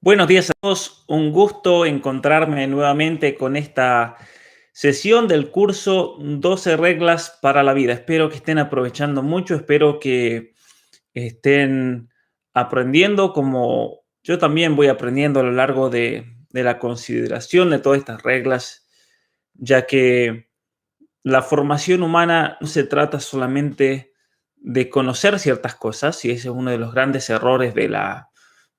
Buenos días a todos, un gusto encontrarme nuevamente con esta sesión del curso 12 reglas para la vida. Espero que estén aprovechando mucho, espero que estén aprendiendo como yo también voy aprendiendo a lo largo de la consideración de todas estas reglas, ya que la formación humana no se trata solamente de conocer ciertas cosas, y ese es uno de los grandes errores de la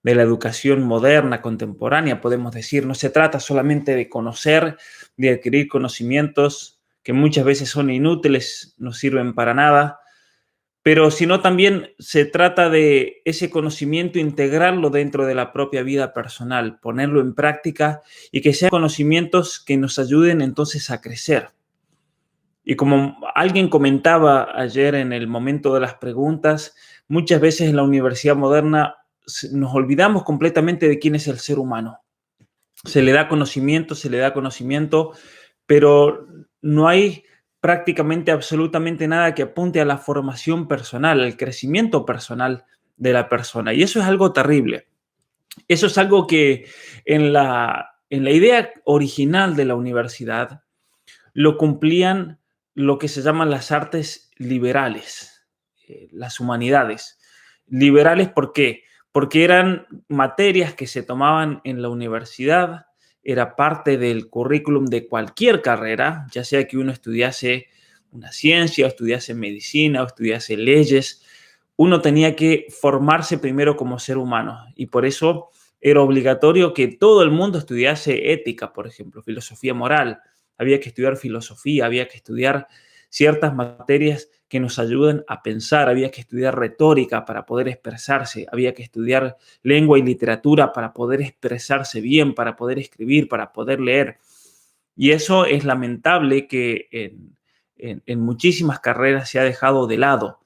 educación moderna, contemporánea, podemos decir. No se trata solamente de conocer, de adquirir conocimientos que muchas veces son inútiles, no sirven para nada, pero sino también se trata de ese conocimiento, integrarlo dentro de la propia vida personal, ponerlo en práctica y que sean conocimientos que nos ayuden entonces a crecer. Y como alguien comentaba ayer en el momento de las preguntas, muchas veces en la universidad moderna nos olvidamos completamente de quién es el ser humano. Se le da conocimiento, pero no hay prácticamente absolutamente nada que apunte a la formación personal, al crecimiento personal de la persona. Y eso es algo terrible. Eso es algo que en la idea original de la universidad lo cumplían lo que se llaman las artes liberales, las humanidades. Liberales, ¿por qué? Porque eran materias que se tomaban en la universidad, era parte del currículum de cualquier carrera, ya sea que uno estudiase una ciencia, o estudiase medicina, o estudiase leyes. Uno tenía que formarse primero como ser humano, y por eso era obligatorio que todo el mundo estudiase ética, por ejemplo, filosofía moral. Había que estudiar filosofía, había que estudiar ciertas materias que nos ayudan a pensar, había que estudiar retórica para poder expresarse, había que estudiar lengua y literatura para poder expresarse bien, para poder escribir, para poder leer. Y eso es lamentable que en muchísimas carreras se ha dejado de lado.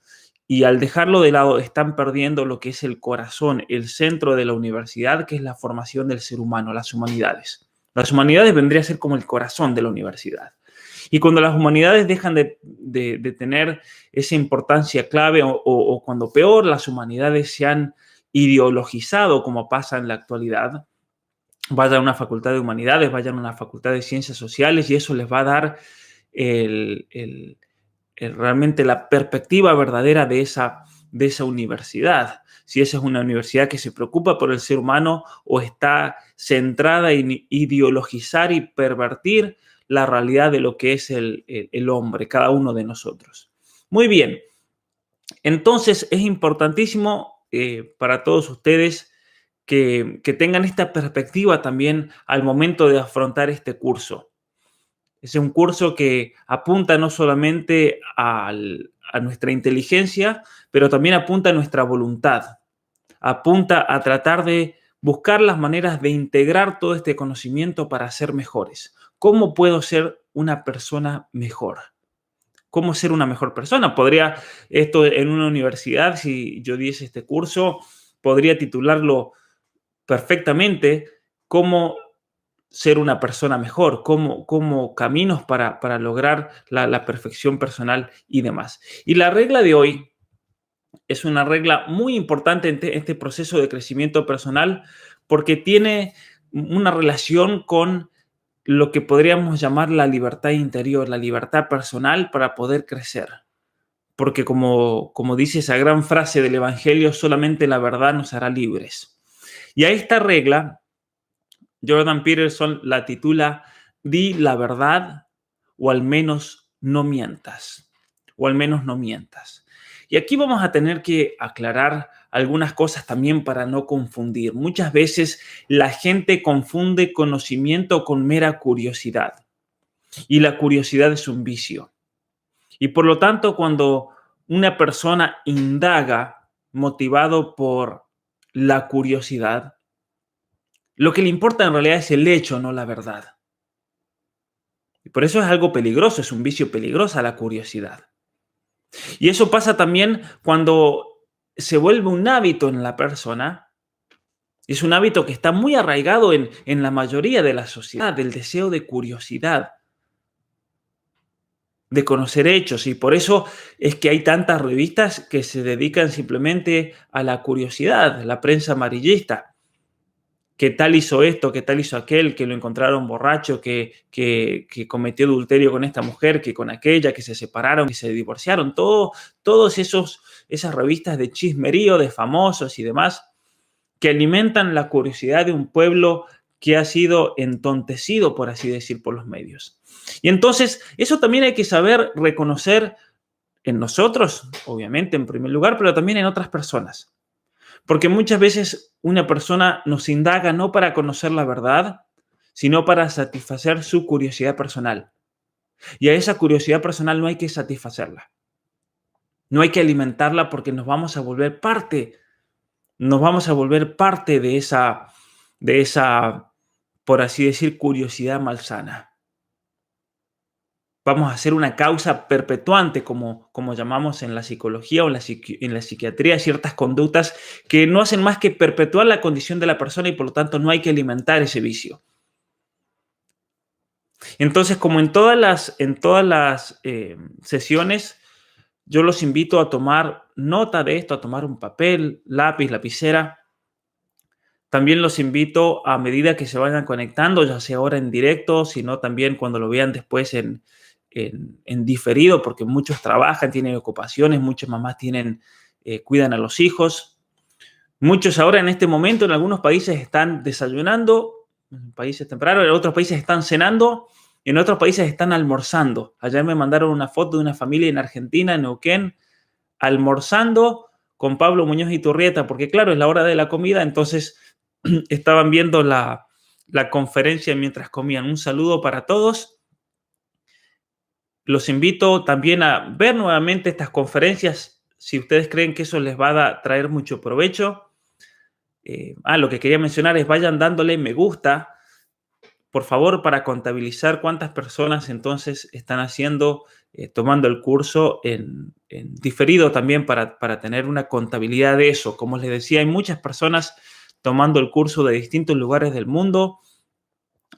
Y al dejarlo de lado están perdiendo lo que es el corazón, el centro de la universidad, que es la formación del ser humano, las humanidades. Las humanidades vendría a ser como el corazón de la universidad. Y cuando las humanidades dejan de tener esa importancia clave o cuando peor las humanidades se han ideologizado, como pasa en la actualidad, vayan a una facultad de humanidades, vayan a una facultad de ciencias sociales y eso les va a dar el, el, realmente la perspectiva verdadera de esa universidad. Si esa es una universidad que se preocupa por el ser humano o está centrada en ideologizar y pervertir la realidad de lo que es el hombre, cada uno de nosotros. Muy bien, entonces es importantísimo para todos ustedes que tengan esta perspectiva también al momento de afrontar este curso. Es un curso que apunta no solamente a nuestra inteligencia, pero también apunta a nuestra voluntad. Apunta a tratar de buscar las maneras de integrar todo este conocimiento para ser mejores. ¿Cómo puedo ser una persona mejor? ¿Cómo ser una mejor persona? Podría, esto en una universidad, si yo diese este curso, podría titularlo perfectamente, cómo ser una persona mejor, cómo caminos para lograr la perfección personal y demás. Y la regla de hoy es una regla muy importante en este proceso de crecimiento personal porque tiene una relación con lo que podríamos llamar la libertad interior, la libertad personal para poder crecer. Porque como dice esa gran frase del Evangelio, solamente la verdad nos hará libres. Y a esta regla Jordan Peterson la titula Di la verdad o al menos no mientas. O al menos no mientas. Y aquí vamos a tener que aclarar algunas cosas también para no confundir. Muchas veces la gente confunde conocimiento con mera curiosidad. Y la curiosidad es un vicio. Y por lo tanto, cuando una persona indaga motivado por la curiosidad, lo que le importa en realidad es el hecho, no la verdad. Y por eso es algo peligroso, es un vicio peligroso la curiosidad. Y eso pasa también cuando se vuelve un hábito en la persona. Es un hábito que está muy arraigado en la mayoría de la sociedad, el deseo de curiosidad, de conocer hechos. Y por eso es que hay tantas revistas que se dedican simplemente a la curiosidad, la prensa amarillista. que tal hizo esto, que tal hizo aquel, que lo encontraron borracho, que cometió adulterio con esta mujer, que con aquella, que se separaron, que se divorciaron, todos esas revistas de chismerío, de famosos y demás, que alimentan la curiosidad de un pueblo que ha sido entontecido, por así decir, por los medios. Y entonces, eso también hay que saber reconocer en nosotros, obviamente, en primer lugar, pero también en otras personas. Porque muchas veces una persona nos indaga no para conocer la verdad, sino para satisfacer su curiosidad personal. Y a esa curiosidad personal no hay que satisfacerla. No hay que alimentarla porque nos vamos a volver parte de esa, por así decir, curiosidad malsana. Vamos a hacer una causa perpetuante, como llamamos en la psicología o en la psiquiatría, ciertas conductas que no hacen más que perpetuar la condición de la persona y por lo tanto no hay que alimentar ese vicio. Entonces, como en todas las sesiones, yo los invito a tomar nota de esto, a tomar un papel, lápiz, lapicera. También los invito a medida que se vayan conectando, ya sea ahora en directo, sino también cuando lo vean después en diferido, porque muchos trabajan, tienen ocupaciones, muchas mamás cuidan a los hijos. Muchos ahora en este momento en algunos países están desayunando, en países tempranos, en otros países están cenando, en otros países están almorzando. Ayer me mandaron una foto de una familia en Argentina, en Neuquén, almorzando con Pablo Muñoz Iturrieta, porque claro, es la hora de la comida, entonces estaban viendo la conferencia mientras comían. Un saludo para todos. Los invito también a ver nuevamente estas conferencias si ustedes creen que eso les va a traer mucho provecho. Lo que quería mencionar es vayan dándole me gusta, por favor, para contabilizar cuántas personas entonces están tomando el curso en diferido también para tener una contabilidad de eso. Como les decía, hay muchas personas tomando el curso de distintos lugares del mundo.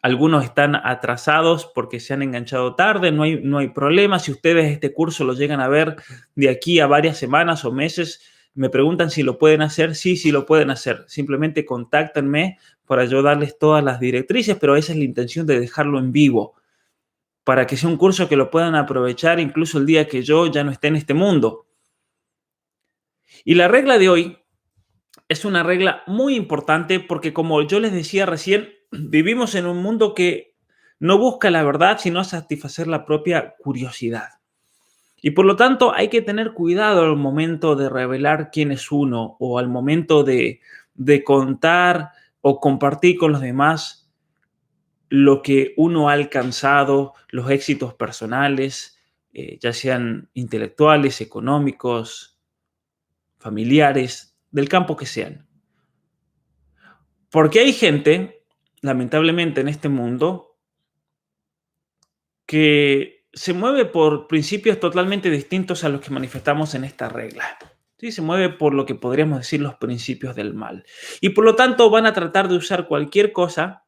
Algunos están atrasados porque se han enganchado tarde, no hay problema. Si ustedes este curso lo llegan a ver de aquí a varias semanas o meses, me preguntan si lo pueden hacer. Sí lo pueden hacer. Simplemente contáctenme para yo darles todas las directrices, pero esa es la intención de dejarlo en vivo, para que sea un curso que lo puedan aprovechar incluso el día que yo ya no esté en este mundo. Y la regla de hoy es una regla muy importante porque, como yo les decía recién, vivimos en un mundo que no busca la verdad, sino satisfacer la propia curiosidad. Y por lo tanto hay que tener cuidado al momento de revelar quién es uno o al momento de contar o compartir con los demás lo que uno ha alcanzado, los éxitos personales, ya sean intelectuales, económicos, familiares, del campo que sean. Porque hay gente, lamentablemente en este mundo, que se mueve por principios totalmente distintos a los que manifestamos en esta regla. ¿Sí? Se mueve por lo que podríamos decir los principios del mal. Y por lo tanto van a tratar de usar cualquier cosa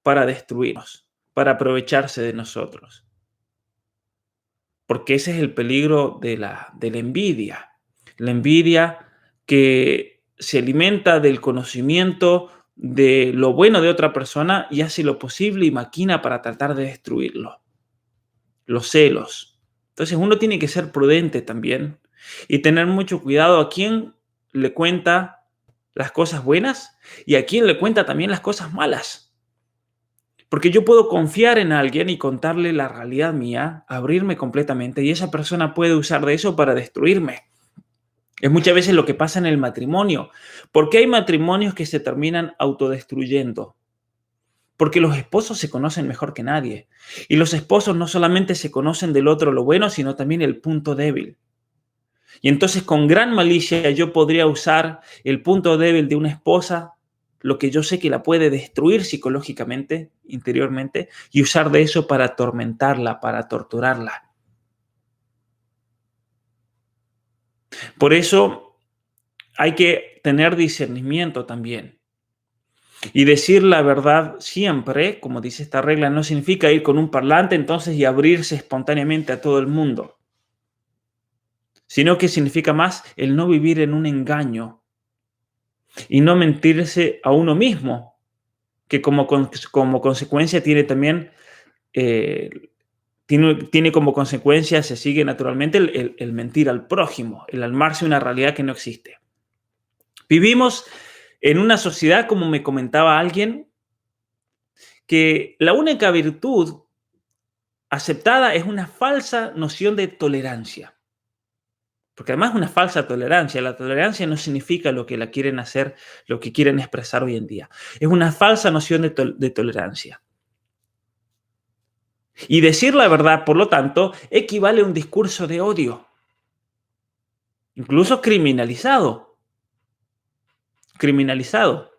para destruirnos, para aprovecharse de nosotros. Porque ese es el peligro de la envidia. La envidia que se alimenta del conocimiento de lo bueno de otra persona y hace lo posible y maquina para tratar de destruirlo. Los celos. Entonces uno tiene que ser prudente también y tener mucho cuidado a quién le cuenta las cosas buenas y a quién le cuenta también las cosas malas. Porque yo puedo confiar en alguien y contarle la realidad mía, abrirme completamente, y esa persona puede usar de eso para destruirme. Es muchas veces lo que pasa en el matrimonio. ¿Por qué hay matrimonios que se terminan autodestruyendo? Porque los esposos se conocen mejor que nadie. Y los esposos no solamente se conocen del otro lo bueno, sino también el punto débil. Y entonces con gran malicia yo podría usar el punto débil de una esposa, lo que yo sé que la puede destruir psicológicamente, interiormente, y usar de eso para atormentarla, para torturarla. Por eso hay que tener discernimiento también. Y decir la verdad siempre, como dice esta regla, no significa ir con un parlante entonces y abrirse espontáneamente a todo el mundo, sino que significa más el no vivir en un engaño y no mentirse a uno mismo, que como consecuencia tiene también, tiene como consecuencia, se sigue naturalmente el mentir al prójimo, el armarse una realidad que no existe. Vivimos en una sociedad, como me comentaba alguien, que la única virtud aceptada es una falsa noción de tolerancia. Porque además es una falsa tolerancia. La tolerancia no significa lo que la quieren hacer, lo que quieren expresar hoy en día. Es una falsa noción de tolerancia. Y decir la verdad, por lo tanto, equivale a un discurso de odio, incluso criminalizado. Criminalizado.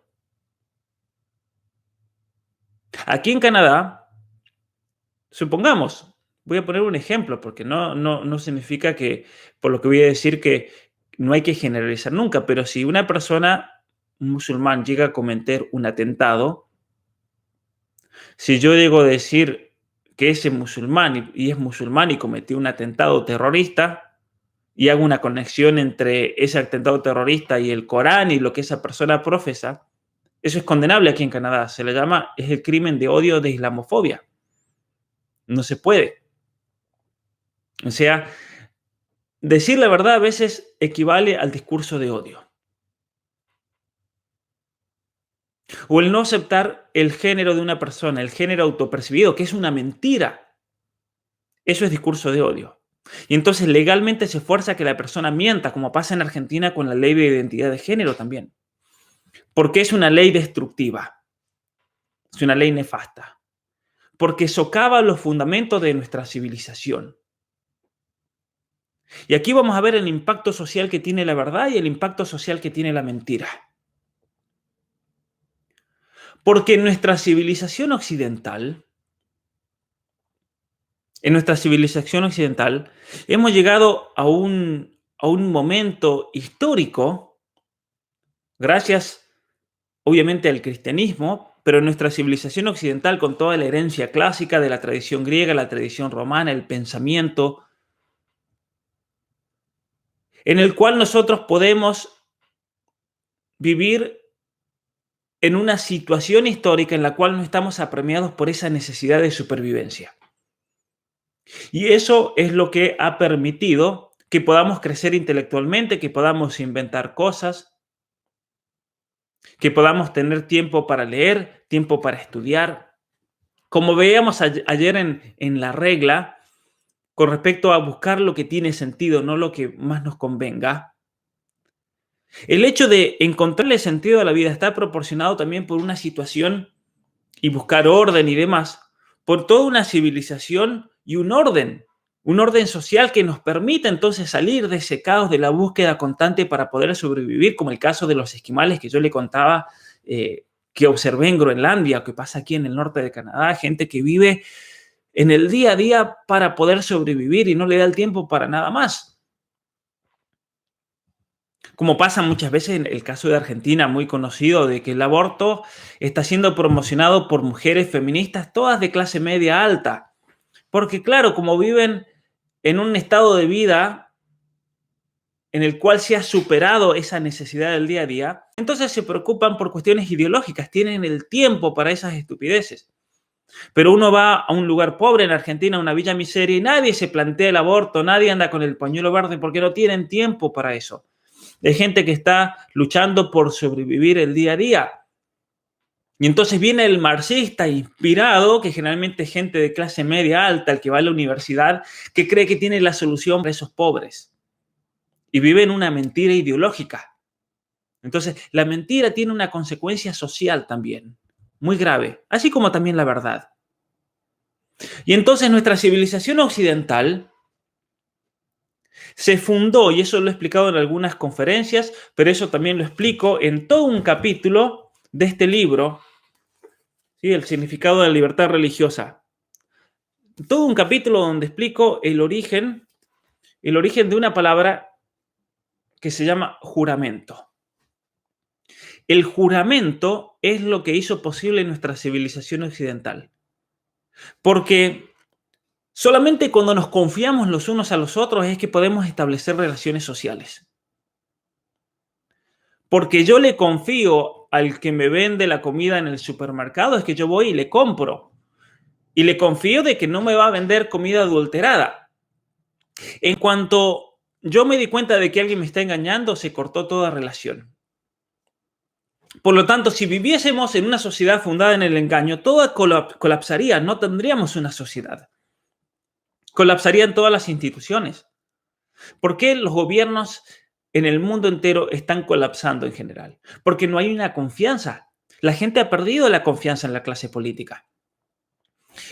Aquí en Canadá, supongamos, voy a poner un ejemplo, porque no significa que, por lo que voy a decir, que no hay que generalizar nunca, pero si una persona musulmán llega a cometer un atentado, si yo llego a decir que ese musulmán y es musulmán y cometió un atentado terrorista y hago una conexión entre ese atentado terrorista y el Corán y lo que esa persona profesa, eso es condenable aquí en Canadá. Se le llama, es el crimen de odio de islamofobia. No se puede. O sea, decir la verdad a veces equivale al discurso de odio. O el no aceptar el género de una persona, el género autopercibido, que es una mentira. Eso es discurso de odio. Y entonces legalmente se fuerza a que la persona mienta, como pasa en Argentina con la ley de identidad de género también. Porque es una ley destructiva. Es una ley nefasta. Porque socava los fundamentos de nuestra civilización. Y aquí vamos a ver el impacto social que tiene la verdad y el impacto social que tiene la mentira. Porque en nuestra civilización occidental, hemos llegado a un momento histórico, gracias obviamente al cristianismo, pero en nuestra civilización occidental, con toda la herencia clásica de la tradición griega, la tradición romana, el pensamiento, en el cual nosotros podemos vivir en una situación histórica en la cual no estamos apremiados por esa necesidad de supervivencia. Y eso es lo que ha permitido que podamos crecer intelectualmente, que podamos inventar cosas, que podamos tener tiempo para leer, tiempo para estudiar. Como veíamos ayer en la regla, con respecto a buscar lo que tiene sentido, no lo que más nos convenga. El hecho de encontrarle sentido a la vida está proporcionado también por una situación y buscar orden y demás, por toda una civilización y un orden social que nos permite entonces salir de ese caos de la búsqueda constante para poder sobrevivir, como el caso de los esquimales que yo le contaba, que observé en Groenlandia, que pasa aquí en el norte de Canadá, gente que vive en el día a día para poder sobrevivir y no le da el tiempo para nada más. Como pasa muchas veces en el caso de Argentina, muy conocido, de que el aborto está siendo promocionado por mujeres feministas, todas de clase media alta. Porque claro, como viven en un estado de vida en el cual se ha superado esa necesidad del día a día, entonces se preocupan por cuestiones ideológicas, tienen el tiempo para esas estupideces. Pero uno va a un lugar pobre en Argentina, a una villa miseria, y nadie se plantea el aborto, nadie anda con el pañuelo verde porque no tienen tiempo para eso. Hay gente que está luchando por sobrevivir el día a día. Y entonces viene el marxista inspirado, que generalmente es gente de clase media alta, el que va a la universidad, que cree que tiene la solución para esos pobres. Y vive en una mentira ideológica. Entonces, la mentira tiene una consecuencia social también, muy grave, así como también la verdad. Y entonces nuestra civilización occidental se fundó, y eso lo he explicado en algunas conferencias, pero eso también lo explico en todo un capítulo de este libro, ¿sí? El significado de la libertad religiosa. Todo un capítulo donde explico el origen de una palabra que se llama juramento. El juramento es lo que hizo posible nuestra civilización occidental. Porque solamente cuando nos confiamos los unos a los otros es que podemos establecer relaciones sociales. Porque yo le confío al que me vende la comida en el supermercado es que yo voy y le compro. Y le confío de que no me va a vender comida adulterada. En cuanto yo me di cuenta de que alguien me está engañando, se cortó toda relación. Por lo tanto, si viviésemos en una sociedad fundada en el engaño, todo colapsaría, no tendríamos una sociedad. Colapsarían todas las instituciones. ¿Por qué los gobiernos en el mundo entero están colapsando en general? Porque no hay una confianza. La gente ha perdido la confianza en la clase política.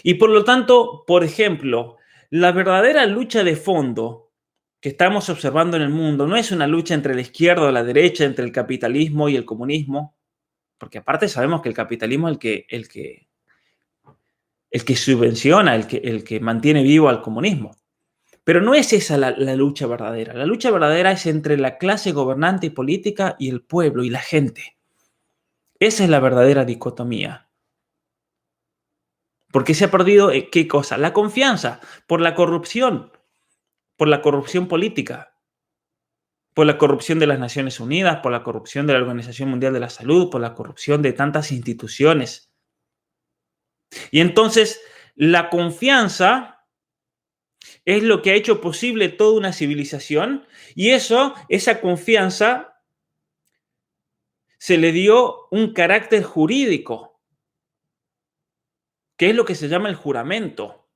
Y por lo tanto, por ejemplo, la verdadera lucha de fondo que estamos observando en el mundo no es una lucha entre la izquierda o la derecha, entre el capitalismo y el comunismo, porque aparte sabemos que el capitalismo es el que subvenciona, el que mantiene vivo al comunismo. Pero no es esa la lucha verdadera. La lucha verdadera es entre la clase gobernante y política y el pueblo y la gente. Esa es la verdadera dicotomía. Porque se ha perdido, ¿qué cosa? La confianza por la corrupción política, por la corrupción de las Naciones Unidas, por la corrupción de la Organización Mundial de la Salud, por la corrupción de tantas instituciones. Y entonces, la confianza es lo que ha hecho posible toda una civilización y esa confianza se le dio un carácter jurídico, que es lo que se llama el juramento.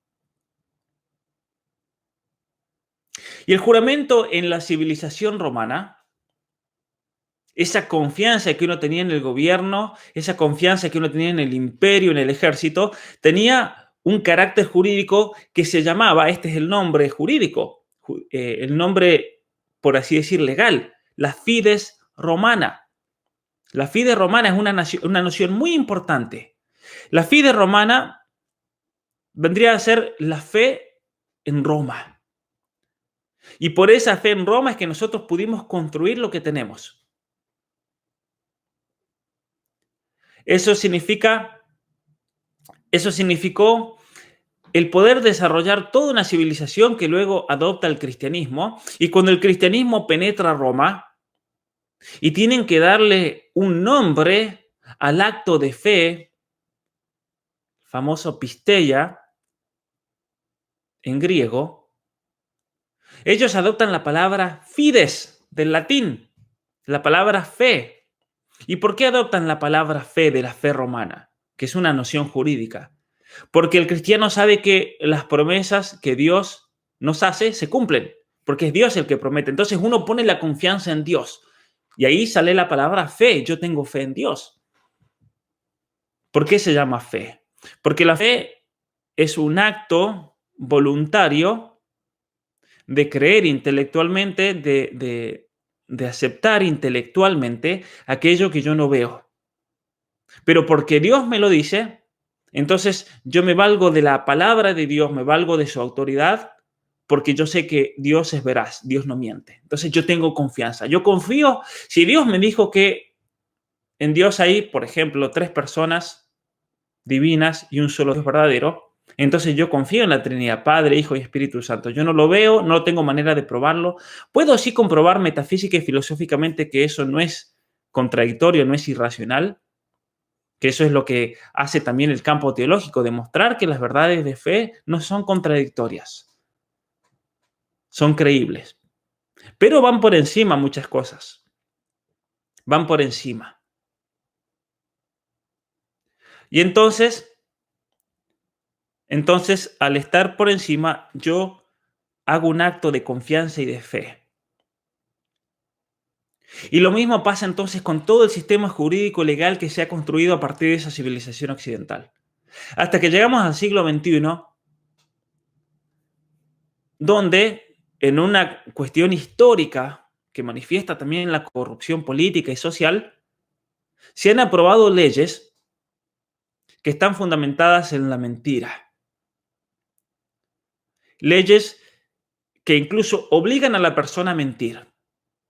Y el juramento en la civilización romana, esa confianza que uno tenía en el gobierno, esa confianza que uno tenía en el imperio, en el ejército, tenía un carácter jurídico que se llamaba, este es el nombre jurídico, el nombre, por así decir, legal, la fides romana. La fides romana es una noción muy importante. La fides romana vendría a ser la fe en Roma. Y por esa fe en Roma es que nosotros pudimos construir lo que tenemos. Eso significó el poder desarrollar toda una civilización que luego adopta el cristianismo. Y cuando el cristianismo penetra Roma y tienen que darle un nombre al acto de fe, famoso pisteia en griego, ellos adoptan la palabra fides del latín, la palabra fe. ¿Y por qué adoptan la palabra fe de la fe romana? Que es una noción jurídica. Porque el cristiano sabe que las promesas que Dios nos hace se cumplen, porque es Dios el que promete. Entonces uno pone la confianza en Dios. Y ahí sale la palabra fe. Yo tengo fe en Dios. ¿Por qué se llama fe? Porque la fe es un acto voluntario de creer intelectualmente, de aceptar intelectualmente aquello que yo no veo. Pero porque Dios me lo dice, entonces yo me valgo de la palabra de Dios, me valgo de su autoridad, porque yo sé que Dios es veraz, Dios no miente. Entonces yo tengo confianza. Yo confío, si Dios me dijo que en Dios hay, por ejemplo, 3 personas divinas y un solo Dios verdadero, entonces yo confío en la Trinidad, Padre, Hijo y Espíritu Santo. Yo no lo veo, no tengo manera de probarlo. Puedo sí comprobar metafísica y filosóficamente que eso no es contradictorio, no es irracional, que eso es lo que hace también el campo teológico, demostrar que las verdades de fe no son contradictorias, son creíbles. Pero van por encima muchas cosas, van por encima. Y entonces, al estar por encima, yo hago un acto de confianza y de fe. Y lo mismo pasa entonces con todo el sistema jurídico legal que se ha construido a partir de esa civilización occidental. Hasta que llegamos al siglo XXI, donde en una cuestión histórica que manifiesta también la corrupción política y social, se han aprobado leyes que están fundamentadas en la mentira. Leyes que incluso obligan a la persona a mentir.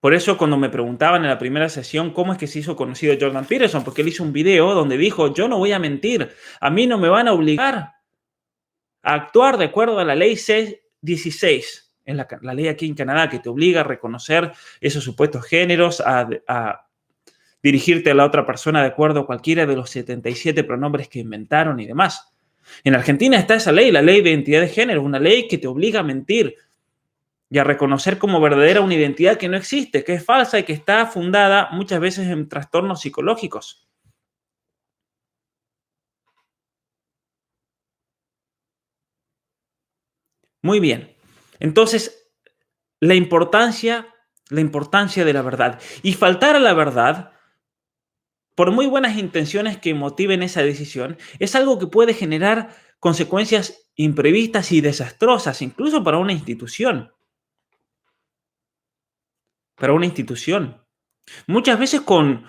Por eso cuando me preguntaban en la primera sesión cómo es que se hizo conocido Jordan Peterson, porque él hizo un video donde dijo, yo no voy a mentir, a mí no me van a obligar a actuar de acuerdo a la ley C-16. Es la ley aquí en Canadá que te obliga a reconocer esos supuestos géneros, a dirigirte a la otra persona de acuerdo a cualquiera de los 77 pronombres que inventaron y demás. En Argentina está esa ley, la ley de identidad de género, una ley que te obliga a mentir y a reconocer como verdadera una identidad que no existe, que es falsa y que está fundada muchas veces en trastornos psicológicos. Muy bien. Entonces, la importancia, la importancia de la verdad. Y faltar a la verdad, por muy buenas intenciones que motiven esa decisión, es algo que puede generar consecuencias imprevistas y desastrosas, incluso para una institución. Para una institución. Muchas veces con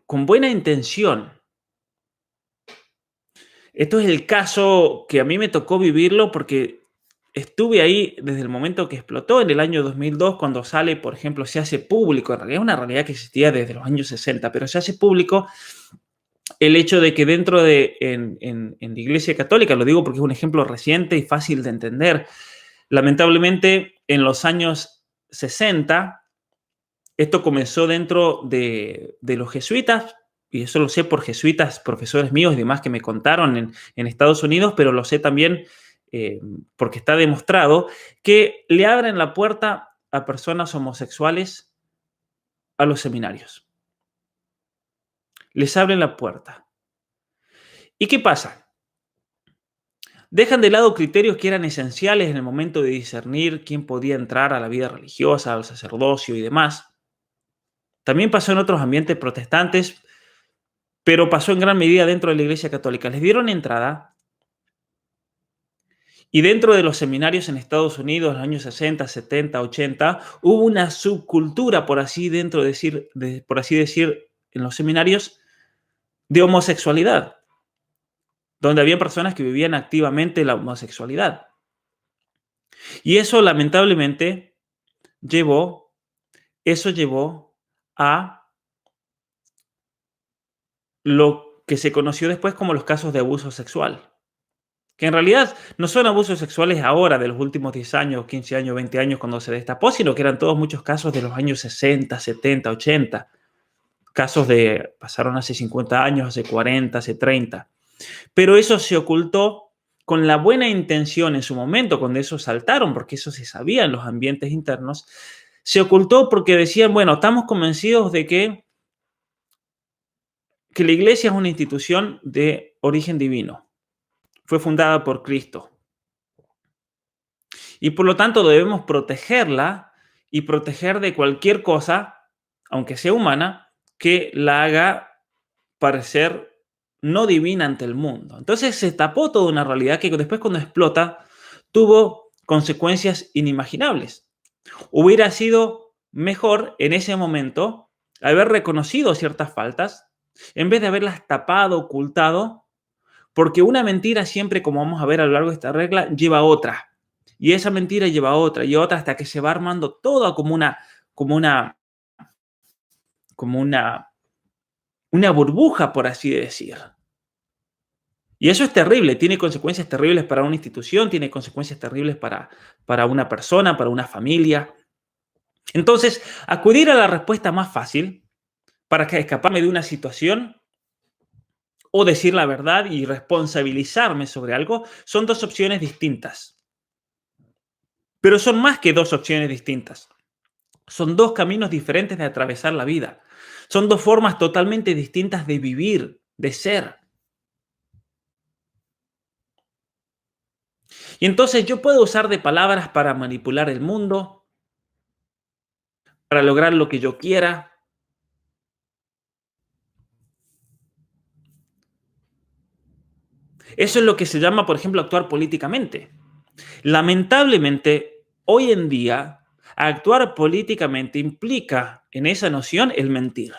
buena intención. Esto es el caso que a mí me tocó vivirlo porque estuve ahí desde el momento que explotó en el año 2002, cuando sale, por ejemplo, se hace público, en realidad es una realidad que existía desde los años 60, pero se hace público el hecho de que dentro de, en la Iglesia Católica, lo digo porque es un ejemplo reciente y fácil de entender, lamentablemente en los años 60, esto comenzó dentro de los jesuitas, y eso lo sé por jesuitas, profesores míos y demás que me contaron en Estados Unidos, pero lo sé también porque está demostrado que le abren la puerta a personas homosexuales a los seminarios. Les abren la puerta. ¿Y qué pasa? Dejan de lado criterios que eran esenciales en el momento de discernir quién podía entrar a la vida religiosa, al sacerdocio y demás. También pasó en otros ambientes protestantes, pero pasó en gran medida dentro de la Iglesia Católica. Les dieron entrada y dentro de los seminarios en Estados Unidos, en los años 60, 70, 80, hubo una subcultura, por así por así decir, en los seminarios de homosexualidad, donde había personas que vivían activamente la homosexualidad. Y eso lamentablemente llevó a lo que se conoció después como los casos de abuso sexual, que en realidad no son abusos sexuales ahora, de los últimos 10 años, 15 años, 20 años, cuando se destapó, sino que eran todos muchos casos de los años 60, 70, 80. Casos de, pasaron hace 50 años, hace 40, hace 30. Pero eso se ocultó con la buena intención en su momento, cuando eso saltaron, porque eso se sabía en los ambientes internos, se ocultó porque decían, bueno, estamos convencidos de que la iglesia es una institución de origen divino. Fue fundada por Cristo. Y por lo tanto debemos protegerla y proteger de cualquier cosa, aunque sea humana, que la haga parecer no divina ante el mundo. Entonces se tapó toda una realidad que después, cuando explota, tuvo consecuencias inimaginables. Hubiera sido mejor en ese momento haber reconocido ciertas faltas en vez de haberlas tapado, ocultado, porque una mentira siempre, como vamos a ver a lo largo de esta regla, lleva a otra. Y esa mentira lleva a otra y a otra hasta que se va armando toda como una burbuja, por así decir. Y eso es terrible, tiene consecuencias terribles para una institución, tiene consecuencias terribles para una persona, para una familia. Entonces, acudir a la respuesta más fácil para escaparme de una situación o decir la verdad y responsabilizarme sobre algo son dos opciones distintas. Pero son más que dos opciones distintas. Son dos caminos diferentes de atravesar la vida. Son dos formas totalmente distintas de vivir, de ser. Y entonces yo puedo usar de palabras para manipular el mundo, para lograr lo que yo quiera. Eso es lo que se llama, por ejemplo, actuar políticamente. Lamentablemente, hoy en día, actuar políticamente implica en esa noción el mentir.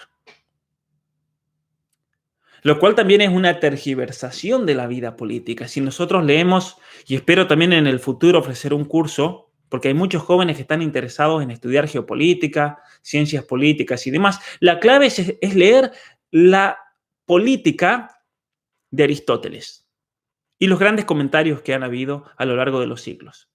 Lo cual también es una tergiversación de la vida política. Si nosotros leemos, y espero también en el futuro ofrecer un curso, porque hay muchos jóvenes que están interesados en estudiar geopolítica, ciencias políticas y demás, la clave es leer la política de Aristóteles y los grandes comentarios que han habido a lo largo de los siglos.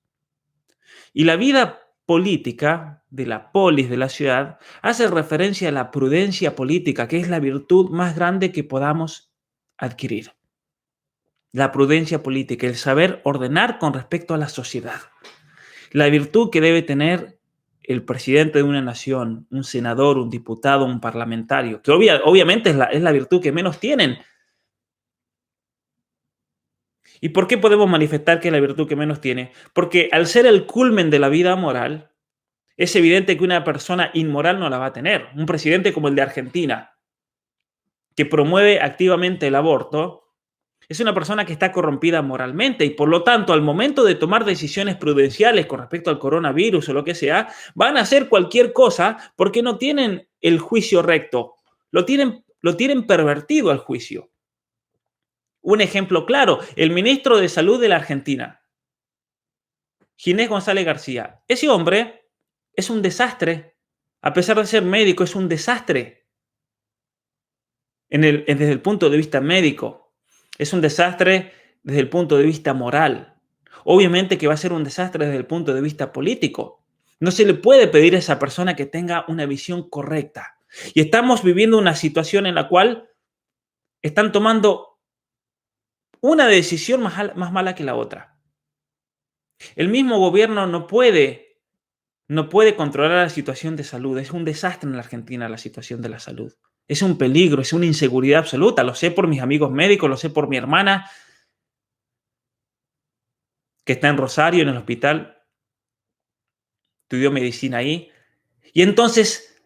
Y la vida política, de la polis de la ciudad, hace referencia a la prudencia política, que es la virtud más grande que podamos adquirir. La prudencia política, el saber ordenar con respecto a la sociedad. La virtud que debe tener el presidente de una nación, un senador, un diputado, un parlamentario, que obviamente es la virtud que menos tienen. ¿Y por qué podemos manifestar que es la virtud que menos tiene? Porque al ser el culmen de la vida moral, es evidente que una persona inmoral no la va a tener. Un presidente como el de Argentina, que promueve activamente el aborto, es una persona que está corrompida moralmente y por lo tanto al momento de tomar decisiones prudenciales con respecto al coronavirus o lo que sea, van a hacer cualquier cosa porque no tienen el juicio recto, lo tienen pervertido al juicio. Un ejemplo claro, el ministro de Salud de la Argentina, Ginés González García. Ese hombre es un desastre. A pesar de ser médico, es un desastre desde el punto de vista médico. Es un desastre desde el punto de vista moral. Obviamente que va a ser un desastre desde el punto de vista político. No se le puede pedir a esa persona que tenga una visión correcta. Y estamos viviendo una situación en la cual están tomando una decisión más mala que la otra. El mismo gobierno no puede controlar la situación de salud. Es un desastre en la Argentina la situación de la salud. Es un peligro, es una inseguridad absoluta. Lo sé por mis amigos médicos, lo sé por mi hermana que está en Rosario, en el hospital. Estudió medicina ahí. Y entonces,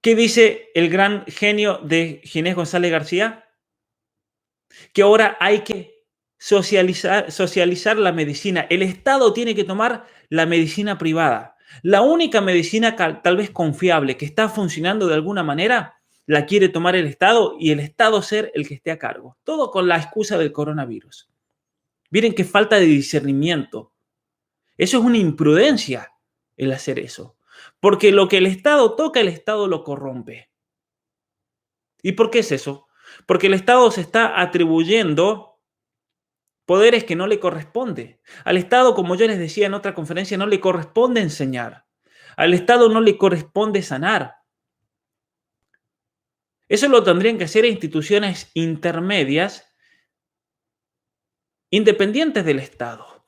¿qué dice el gran genio de Ginés González García? Que ahora hay que socializar la medicina. El Estado tiene que tomar la medicina privada. La única medicina tal vez confiable que está funcionando de alguna manera la quiere tomar el Estado y el Estado ser el que esté a cargo. Todo con la excusa del coronavirus. Miren qué falta de discernimiento. Eso es una imprudencia el hacer eso. Porque lo que el Estado toca, el Estado lo corrompe. ¿Y por qué es eso? Porque el Estado se está atribuyendo poderes que no le corresponde. Al Estado, como yo les decía en otra conferencia, no le corresponde enseñar. Al Estado no le corresponde sanar. Eso lo tendrían que hacer instituciones intermedias independientes del Estado.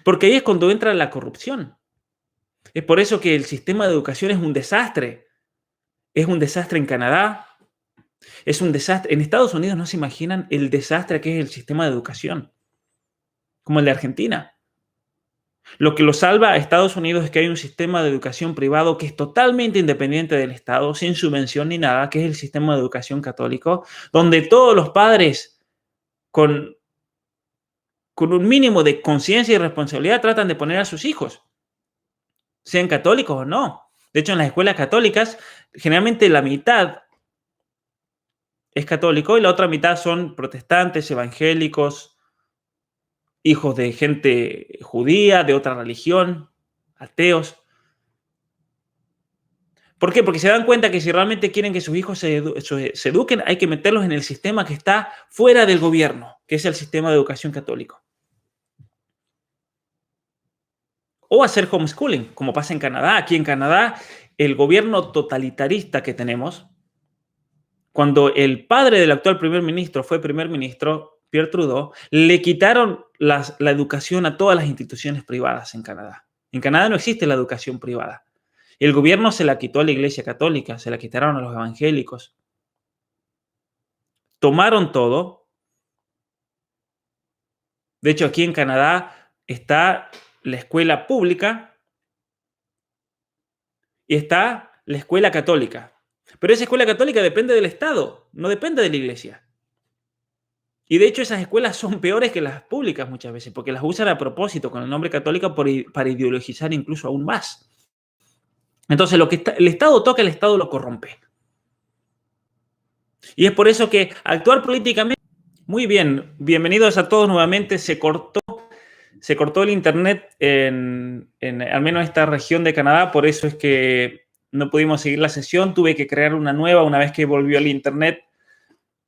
Porque ahí es cuando entra la corrupción. Es por eso que el sistema de educación es un desastre. Es un desastre en Canadá. Es un desastre. En Estados Unidos no se imaginan el desastre que es el sistema de educación, como el de Argentina. Lo que lo salva a Estados Unidos es que hay un sistema de educación privado que es totalmente independiente del Estado, sin subvención ni nada, que es el sistema de educación católico, donde todos los padres con un mínimo de conciencia y responsabilidad tratan de poner a sus hijos, sean católicos o no. De hecho, en las escuelas católicas, generalmente la mitad es católico y la otra mitad son protestantes, evangélicos, hijos de gente judía, de otra religión, ateos. ¿Por qué? Porque se dan cuenta que si realmente quieren que sus hijos se eduquen, hay que meterlos en el sistema que está fuera del gobierno, que es el sistema de educación católico. O hacer homeschooling, como pasa en Canadá. Aquí en Canadá, el gobierno totalitarista que tenemos, cuando el padre del actual primer ministro fue primer ministro, Pierre Trudeau, le quitaron la educación a todas las instituciones privadas en Canadá. En Canadá no existe la educación privada. El gobierno se la quitó a la Iglesia Católica, se la quitaron a los evangélicos. Tomaron todo. De hecho, aquí en Canadá está la escuela pública y está la escuela católica. Pero esa escuela católica depende del Estado, no depende de la Iglesia. Y de hecho esas escuelas son peores que las públicas muchas veces, porque las usan a propósito con el nombre católico para ideologizar incluso aún más. Entonces, lo que el Estado toca, el Estado lo corrompe. Y es por eso que actuar políticamente... Muy bien, bienvenidos a todos nuevamente. Se cortó el internet en al menos esta región de Canadá, por eso es que no pudimos seguir la sesión. Tuve que crear una nueva una vez que volvió el internet.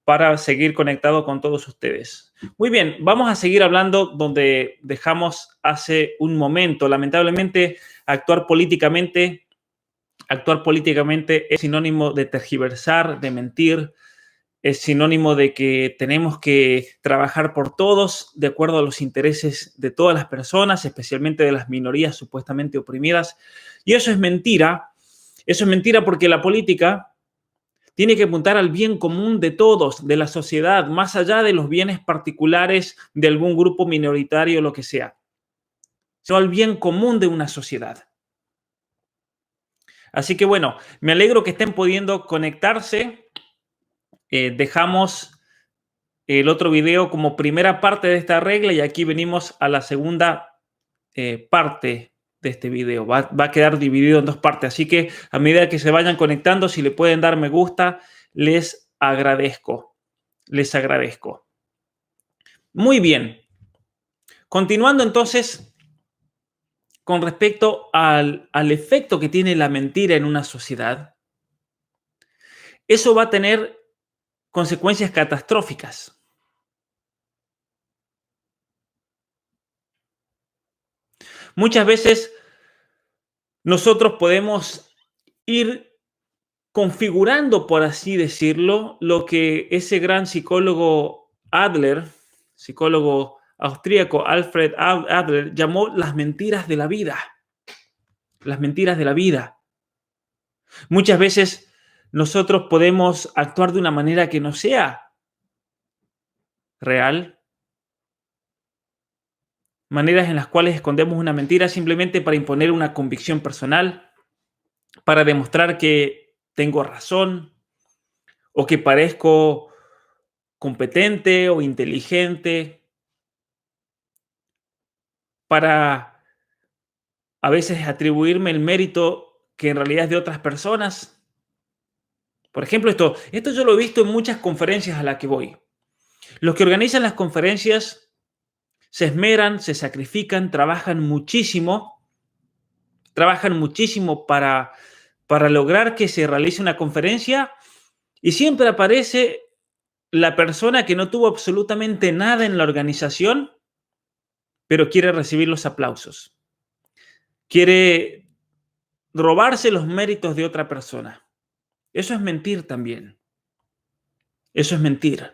para seguir conectado con todos ustedes. Muy bien, vamos a seguir hablando donde dejamos hace un momento. Lamentablemente, actuar políticamente es sinónimo de tergiversar, de mentir, es sinónimo de que tenemos que trabajar por todos de acuerdo a los intereses de todas las personas, especialmente de las minorías supuestamente oprimidas. Y eso es mentira. Eso es mentira porque la política tiene que apuntar al bien común de todos, de la sociedad, más allá de los bienes particulares de algún grupo minoritario o lo que sea, sino al bien común de una sociedad. Así que bueno, me alegro que estén pudiendo conectarse. Dejamos el otro video como primera parte de esta regla y aquí venimos a la segunda parte de este video. Va a quedar dividido en dos partes, así que a medida que se vayan conectando, si le pueden dar me gusta, les agradezco. Les agradezco. Muy bien. Continuando entonces con respecto al efecto que tiene la mentira en una sociedad, eso va a tener consecuencias catastróficas. Muchas veces nosotros podemos ir configurando, por así decirlo, lo que ese gran psicólogo Adler, psicólogo austríaco Alfred Adler, llamó las mentiras de la vida. Las mentiras de la vida. Muchas veces nosotros podemos actuar de una manera que no sea real, maneras en las cuales escondemos una mentira simplemente para imponer una convicción personal, para demostrar que tengo razón o que parezco competente o inteligente, para a veces atribuirme el mérito que en realidad es de otras personas. Por ejemplo, esto yo lo he visto en muchas conferencias a las que voy. Los que organizan las conferencias se esmeran, se sacrifican, trabajan muchísimo para lograr que se realice una conferencia y siempre aparece la persona que no tuvo absolutamente nada en la organización, pero quiere recibir los aplausos. Quiere robarse los méritos de otra persona. Eso es mentir también. Eso es mentir.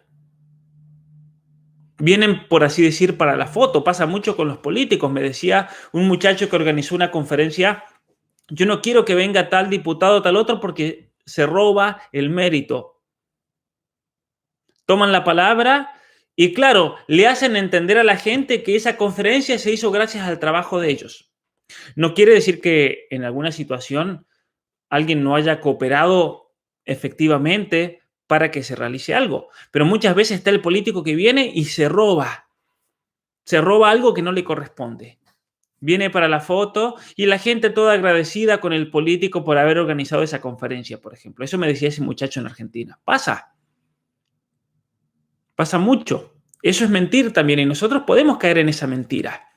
Vienen, por así decir, para la foto. Pasa mucho con los políticos. Me decía un muchacho que organizó una conferencia: yo no quiero que venga tal diputado, tal otro, porque se roba el mérito. Toman la palabra y, claro, le hacen entender a la gente que esa conferencia se hizo gracias al trabajo de ellos. No quiere decir que en alguna situación alguien no haya cooperado efectivamente para que se realice algo, pero muchas veces está el político que viene y se roba algo que no le corresponde. Viene para la foto y la gente toda agradecida con el político por haber organizado esa conferencia, por ejemplo. Eso me decía ese muchacho en Argentina. Pasa mucho. Eso es mentir también y nosotros podemos caer en esa mentira.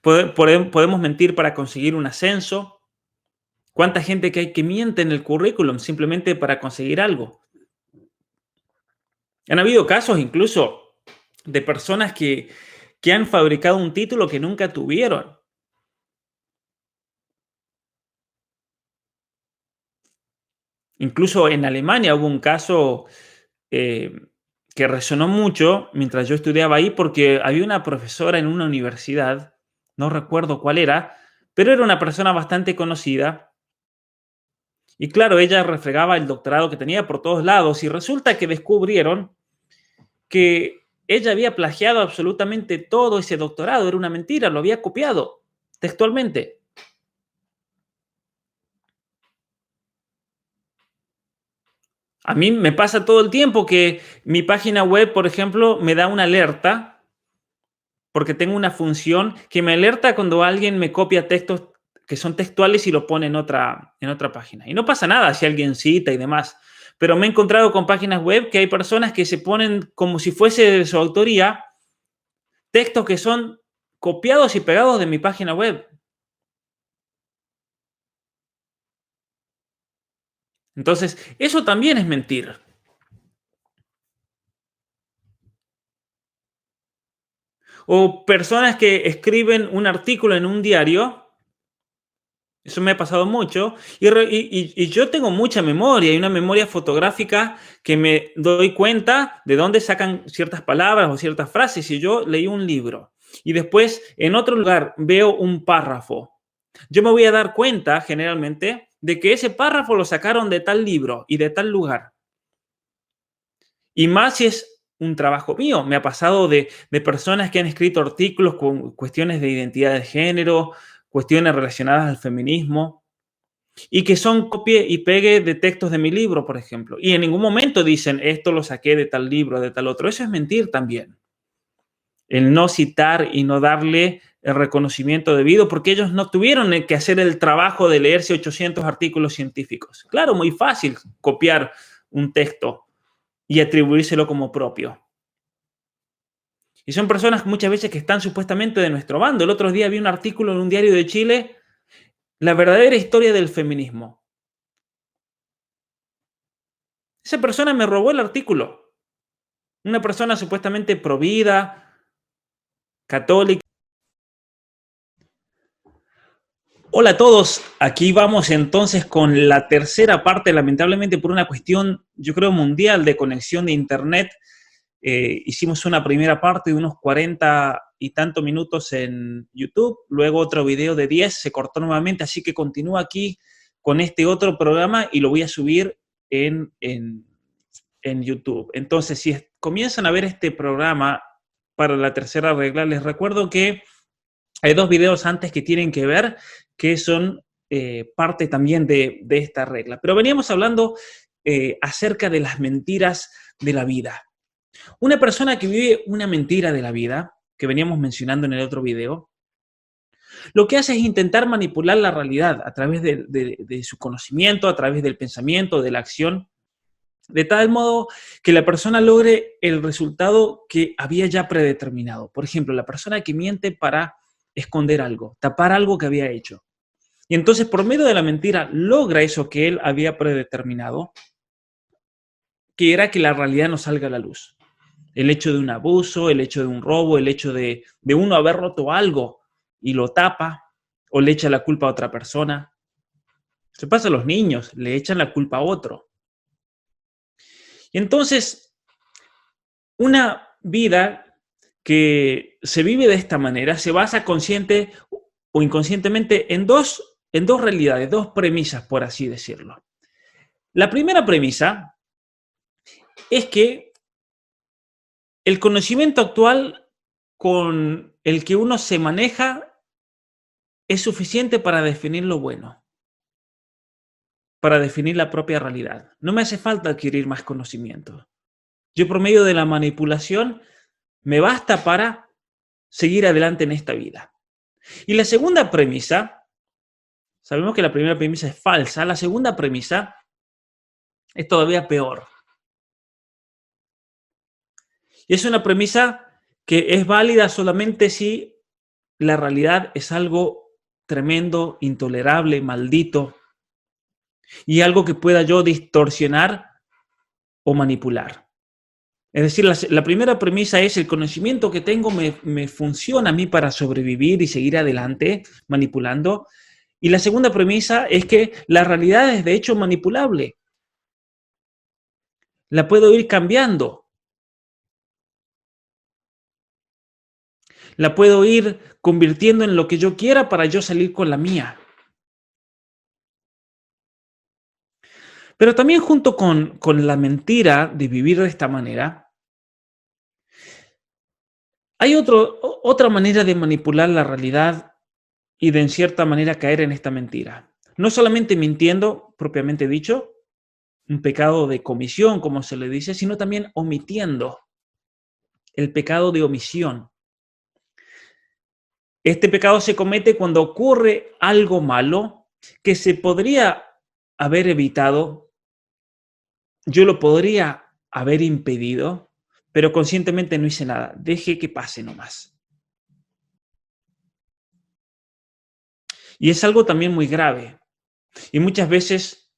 Podemos mentir para conseguir un ascenso. ¿Cuánta gente que hay que miente en el currículum simplemente para conseguir algo? Han habido casos incluso de personas que han fabricado un título que nunca tuvieron. Incluso en Alemania hubo un caso eh, que resonó mucho mientras yo estudiaba ahí porque había una profesora en una universidad, no recuerdo cuál era, pero era una persona bastante conocida. Y claro, ella refregaba el doctorado que tenía por todos lados y resulta que descubrieron que ella había plagiado absolutamente todo ese doctorado. Era una mentira, lo había copiado textualmente. A mí me pasa todo el tiempo que mi página web, por ejemplo, me da una alerta porque tengo una función que me alerta cuando alguien me copia textos que son textuales y lo pone en otra página. Y no pasa nada si alguien cita y demás. Pero me he encontrado con páginas web que hay personas que se ponen como si fuese de su autoría textos que son copiados y pegados de mi página web. Entonces, eso también es mentir. O personas que escriben un artículo en un diario, eso me ha pasado mucho, y yo tengo mucha memoria, y una memoria fotográfica que me doy cuenta de dónde sacan ciertas palabras o ciertas frases. Si yo leí un libro y después en otro lugar veo un párrafo, yo me voy a dar cuenta generalmente de que ese párrafo lo sacaron de tal libro y de tal lugar. Y más si es un trabajo mío. Me ha pasado de personas que han escrito artículos con cuestiones de identidad de género, cuestiones relacionadas al feminismo, y que son copie y pegue de textos de mi libro, por ejemplo. Y en ningún momento dicen, esto lo saqué de tal libro, de tal otro. Eso es mentir también. El no citar y no darle el reconocimiento debido, porque ellos no tuvieron que hacer el trabajo de leerse 800 artículos científicos. Claro, muy fácil copiar un texto y atribuírselo como propio. Y son personas muchas veces que están supuestamente de nuestro bando. El otro día vi un artículo en un diario de Chile, la verdadera historia del feminismo. Esa persona me robó el artículo. Una persona supuestamente provida, católica. Hola a todos, aquí vamos entonces con la tercera parte, lamentablemente por una cuestión, yo creo, mundial de conexión de Internet. Hicimos una primera parte de unos 40 y tantos minutos en YouTube, luego otro video de 10, se cortó nuevamente, así que continúo aquí con este otro programa y lo voy a subir en YouTube. Entonces, si comienzan a ver este programa para la tercera regla, les recuerdo que hay dos videos antes que tienen que ver, que son parte también de esta regla. Pero veníamos hablando acerca de las mentiras de la vida. Una persona que vive una mentira de la vida, que veníamos mencionando en el otro video, lo que hace es intentar manipular la realidad a través de su conocimiento, a través del pensamiento, de la acción, de tal modo que la persona logre el resultado que había ya predeterminado. Por ejemplo, la persona que miente para esconder algo, tapar algo que había hecho. Y entonces, por medio de la mentira, logra eso que él había predeterminado, que era que la realidad no salga a la luz. El hecho de un abuso, el hecho de un robo, el hecho de uno haber roto algo y lo tapa o le echa la culpa a otra persona. Se pasa a los niños, le echan la culpa a otro. Y entonces, una vida que se vive de esta manera se basa consciente o inconscientemente en dos realidades, dos premisas, por así decirlo. La primera premisa es que el conocimiento actual con el que uno se maneja es suficiente para definir lo bueno, para definir la propia realidad. No me hace falta adquirir más conocimiento. Yo por medio de la manipulación me basta para seguir adelante en esta vida. Y la segunda premisa, sabemos que la primera premisa es falsa, la segunda premisa es todavía peor. Y es una premisa que es válida solamente si la realidad es algo tremendo, intolerable, maldito, y algo que pueda yo distorsionar o manipular. Es decir, la primera premisa es el conocimiento que tengo me funciona a mí para sobrevivir y seguir adelante manipulando. Y la segunda premisa es que la realidad es de hecho manipulable. La puedo ir cambiando. La puedo ir convirtiendo en lo que yo quiera para yo salir con la mía. Pero también junto con la mentira de vivir de esta manera, hay otra manera de manipular la realidad y de en cierta manera caer en esta mentira. No solamente mintiendo, propiamente dicho, un pecado de comisión, como se le dice, sino también omitiendo, el pecado de omisión. Este pecado se comete cuando ocurre algo malo que se podría haber evitado, yo lo podría haber impedido, pero conscientemente no hice nada. Deje que pase nomás. Y es algo también muy grave. Y muchas veces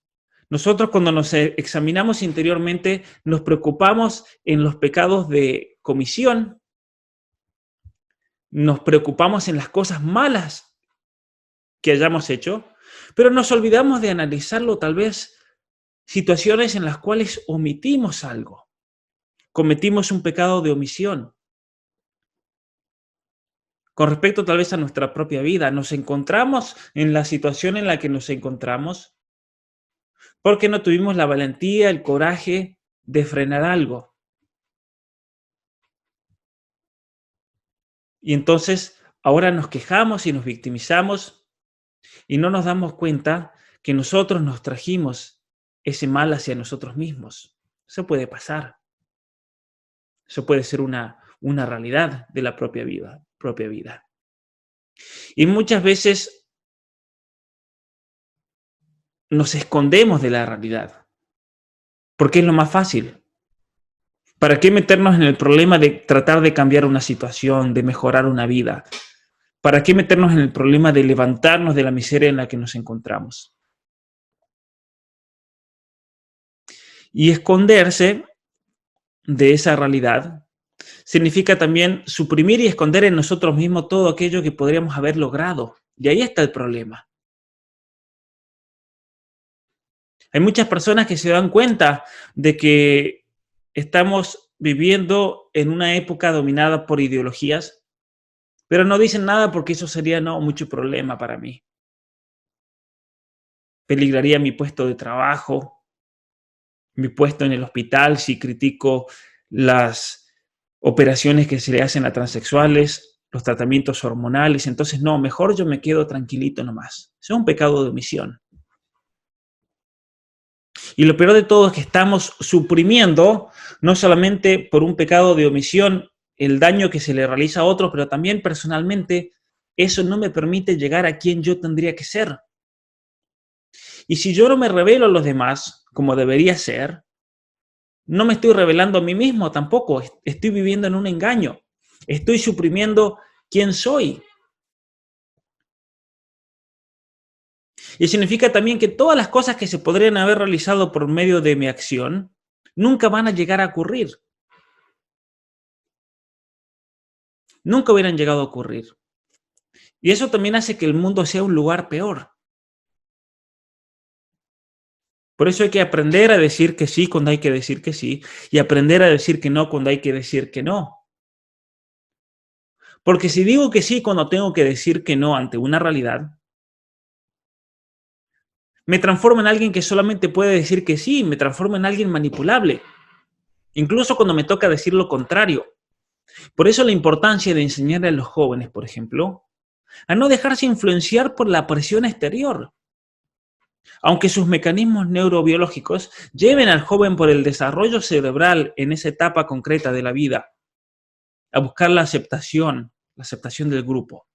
nosotros cuando nos examinamos interiormente nos preocupamos en los pecados de comisión nos preocupamos en las cosas malas que hayamos hecho, pero nos olvidamos de analizarlo, tal vez situaciones en las cuales omitimos algo, cometimos un pecado de omisión. Con respecto tal vez a nuestra propia vida, nos encontramos en la situación en la que nos encontramos porque no tuvimos la valentía, el coraje de frenar algo. Y entonces ahora nos quejamos y nos victimizamos y no nos damos cuenta que nosotros nos trajimos ese mal hacia nosotros mismos. Eso puede pasar. Eso puede ser una realidad de la propia vida. Y muchas veces nos escondemos de la realidad, porque es lo más fácil. ¿Para qué meternos en el problema de tratar de cambiar una situación, de mejorar una vida? ¿Para qué meternos en el problema de levantarnos de la miseria en la que nos encontramos? Y esconderse de esa realidad significa también suprimir y esconder en nosotros mismos todo aquello que podríamos haber logrado. Y ahí está el problema. Hay muchas personas que se dan cuenta de que estamos viviendo en una época dominada por ideologías, pero no dicen nada porque eso sería mucho problema para mí. Peligraría mi puesto de trabajo, mi puesto en el hospital si critico las operaciones que se le hacen a transexuales, los tratamientos hormonales. Entonces, no, mejor yo me quedo tranquilito nomás. Es un pecado de omisión. Y lo peor de todo es que estamos suprimiendo, no solamente por un pecado de omisión, el daño que se le realiza a otros, pero también personalmente eso no me permite llegar a quien yo tendría que ser. Y si yo no me revelo a los demás como debería ser, no me estoy revelando a mí mismo tampoco, estoy viviendo en un engaño, estoy suprimiendo quién soy. Y significa también que todas las cosas que se podrían haber realizado por medio de mi acción nunca van a llegar a ocurrir. Nunca hubieran llegado a ocurrir. Y eso también hace que el mundo sea un lugar peor. Por eso hay que aprender a decir que sí cuando hay que decir que sí y aprender a decir que no cuando hay que decir que no. Porque si digo que sí cuando tengo que decir que no ante una realidad, me transformo en alguien que solamente puede decir que sí, me transformo en alguien manipulable, incluso cuando me toca decir lo contrario. Por eso la importancia de enseñarle a los jóvenes, por ejemplo, a no dejarse influenciar por la presión exterior. Aunque sus mecanismos neurobiológicos lleven al joven por el desarrollo cerebral en esa etapa concreta de la vida, a buscar la aceptación del grupo,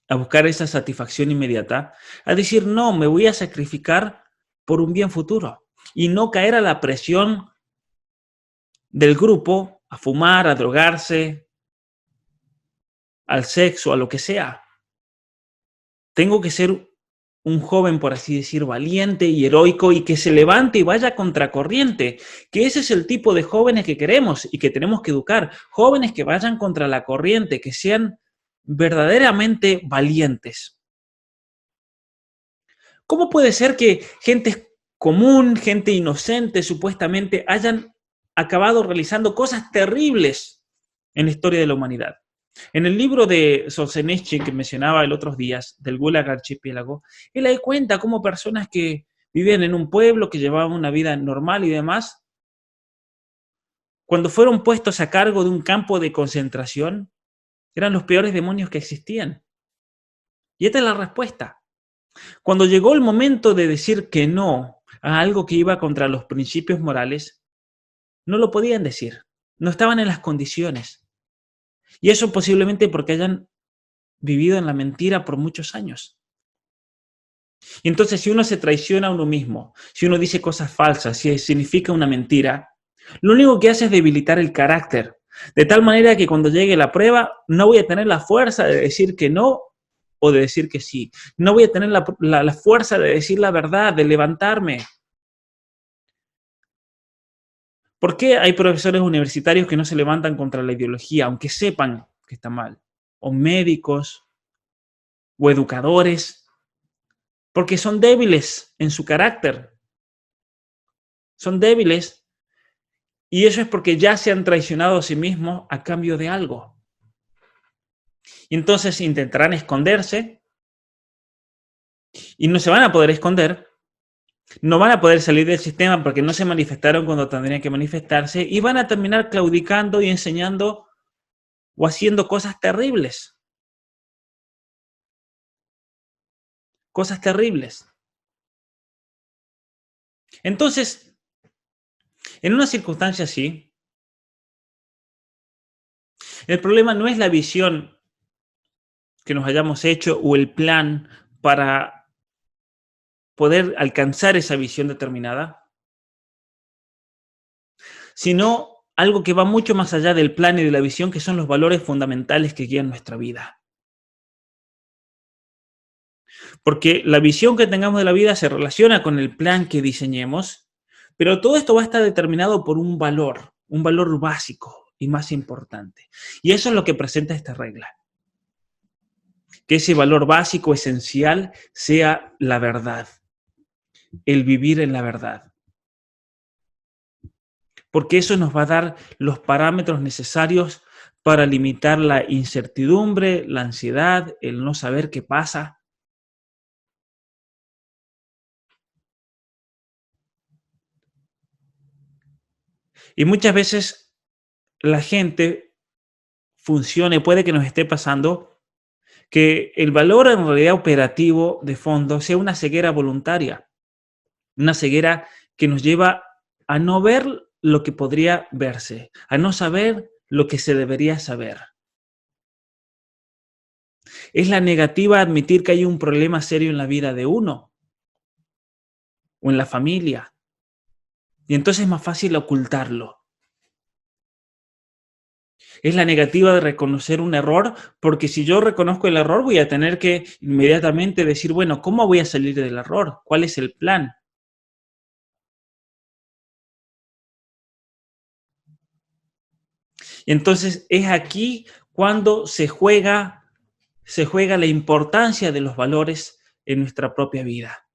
a buscar esa satisfacción inmediata, a decir, no, me voy a sacrificar por un bien futuro y no caer a la presión del grupo, a fumar, a drogarse, al sexo, a lo que sea. Tengo que ser un joven, por así decir, valiente y heroico y que se levante y vaya contracorriente, que ese es el tipo de jóvenes que queremos y que tenemos que educar, jóvenes que vayan contra la corriente, que sean verdaderamente valientes. ¿Cómo puede ser que gente común, gente inocente, supuestamente, hayan acabado realizando cosas terribles en la historia de la humanidad? En el libro de Solzhenitsyn que mencionaba el otros días, del Gulag Archipiélago, él ahí cuenta cómo personas que vivían en un pueblo, que llevaban una vida normal y demás, cuando fueron puestos a cargo de un campo de concentración, eran los peores demonios que existían. Y esta es la respuesta. Cuando llegó el momento de decir que no a algo que iba contra los principios morales, no lo podían decir, no estaban en las condiciones. Y eso posiblemente porque hayan vivido en la mentira por muchos años. Y entonces, si uno se traiciona a uno mismo, si uno dice cosas falsas, si significa una mentira, lo único que hace es debilitar el carácter, de tal manera que cuando llegue la prueba no voy a tener la fuerza de decir que no o de decir que sí. No voy a tener la fuerza de decir la verdad, de levantarme. ¿Por qué hay profesores universitarios que no se levantan contra la ideología, aunque sepan que está mal? O médicos o educadores, porque son débiles en su carácter, son débiles y eso es porque ya se han traicionado a sí mismos a cambio de algo. Y entonces intentarán esconderse y no se van a poder esconder, no van a poder salir del sistema porque no se manifestaron cuando tendrían que manifestarse y van a terminar claudicando y enseñando o haciendo cosas terribles. Cosas terribles. Entonces, en una circunstancia así, el problema no es la visión que nos hayamos hecho o el plan para poder alcanzar esa visión determinada, sino algo que va mucho más allá del plan y de la visión, que son los valores fundamentales que guían nuestra vida. Porque la visión que tengamos de la vida se relaciona con el plan que diseñemos, pero todo esto va a estar determinado por un valor básico y más importante. Y eso es lo que presenta esta regla. Que ese valor básico, esencial, sea la verdad, el vivir en la verdad. Porque eso nos va a dar los parámetros necesarios para limitar la incertidumbre, la ansiedad, el no saber qué pasa. Y muchas veces la gente funciona y puede que nos esté pasando que el valor en realidad operativo de fondo sea una ceguera voluntaria, una ceguera que nos lleva a no ver lo que podría verse, a no saber lo que se debería saber. Es la negativa a admitir que hay un problema serio en la vida de uno o en la familia. Y entonces es más fácil ocultarlo. Es la negativa de reconocer un error, porque si yo reconozco el error voy a tener que inmediatamente decir, bueno, ¿cómo voy a salir del error? ¿Cuál es el plan? Y entonces es aquí cuando se juega la importancia de los valores en nuestra propia vida.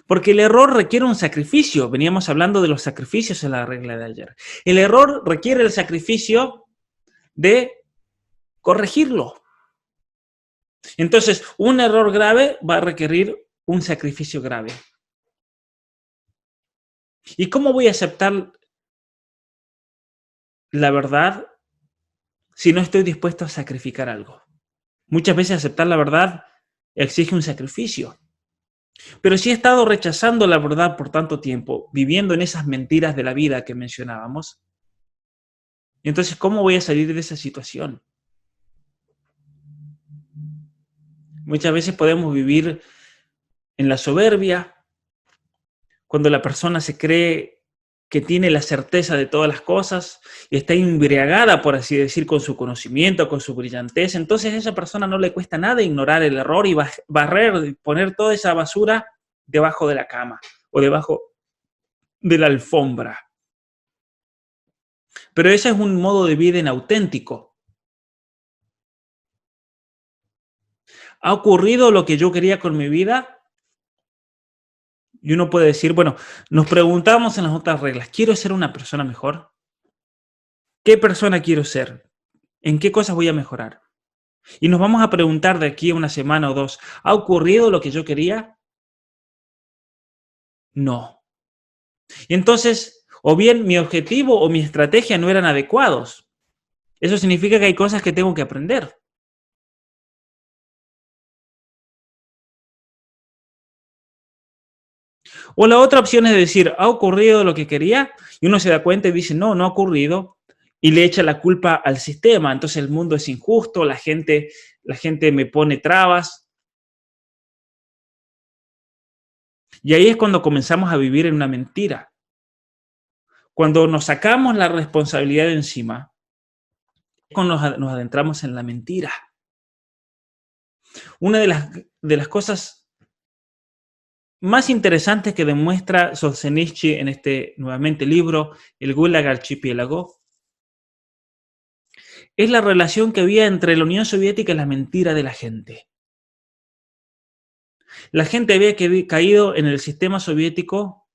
Porque el error requiere un sacrificio. Veníamos hablando de los sacrificios en la regla de ayer. El error requiere el sacrificio de corregirlo. Entonces, un error grave va a requerir un sacrificio grave. ¿Y cómo voy a aceptar la verdad si no estoy dispuesto a sacrificar algo? Muchas veces aceptar la verdad exige un sacrificio. Pero si he estado rechazando la verdad por tanto tiempo, viviendo en esas mentiras de la vida que mencionábamos, entonces, ¿cómo voy a salir de esa situación? Muchas veces podemos vivir en la soberbia, cuando la persona se cree que tiene la certeza de todas las cosas y está embriagada, por así decir, con su conocimiento, con su brillantez, entonces a esa persona no le cuesta nada ignorar el error y barrer, poner toda esa basura debajo de la cama o debajo de la alfombra. Pero ese es un modo de vida inauténtico. ¿Ha ocurrido lo que yo quería con mi vida? Y uno puede decir, bueno, nos preguntamos en las otras reglas, ¿quiero ser una persona mejor? ¿Qué persona quiero ser? ¿En qué cosas voy a mejorar? Y nos vamos a preguntar de aquí a una semana o dos, ¿ha ocurrido lo que yo quería? No. Y entonces, o bien mi objetivo o mi estrategia no eran adecuados. Eso significa que hay cosas que tengo que aprender. O la otra opción es decir, ¿ha ocurrido lo que quería? Y uno se da cuenta y dice, no, no ha ocurrido. Y le echa la culpa al sistema. Entonces el mundo es injusto, la gente me pone trabas. Y ahí es cuando comenzamos a vivir en una mentira. Cuando nos sacamos la responsabilidad de encima, es cuando nos adentramos en la mentira. Una de las cosas más interesantes que demuestra Solzhenitsyn en este, nuevamente, libro, El Gulag Archipiélago, es la relación que había entre la Unión Soviética y la mentira de la gente. La gente había caído en el sistema soviético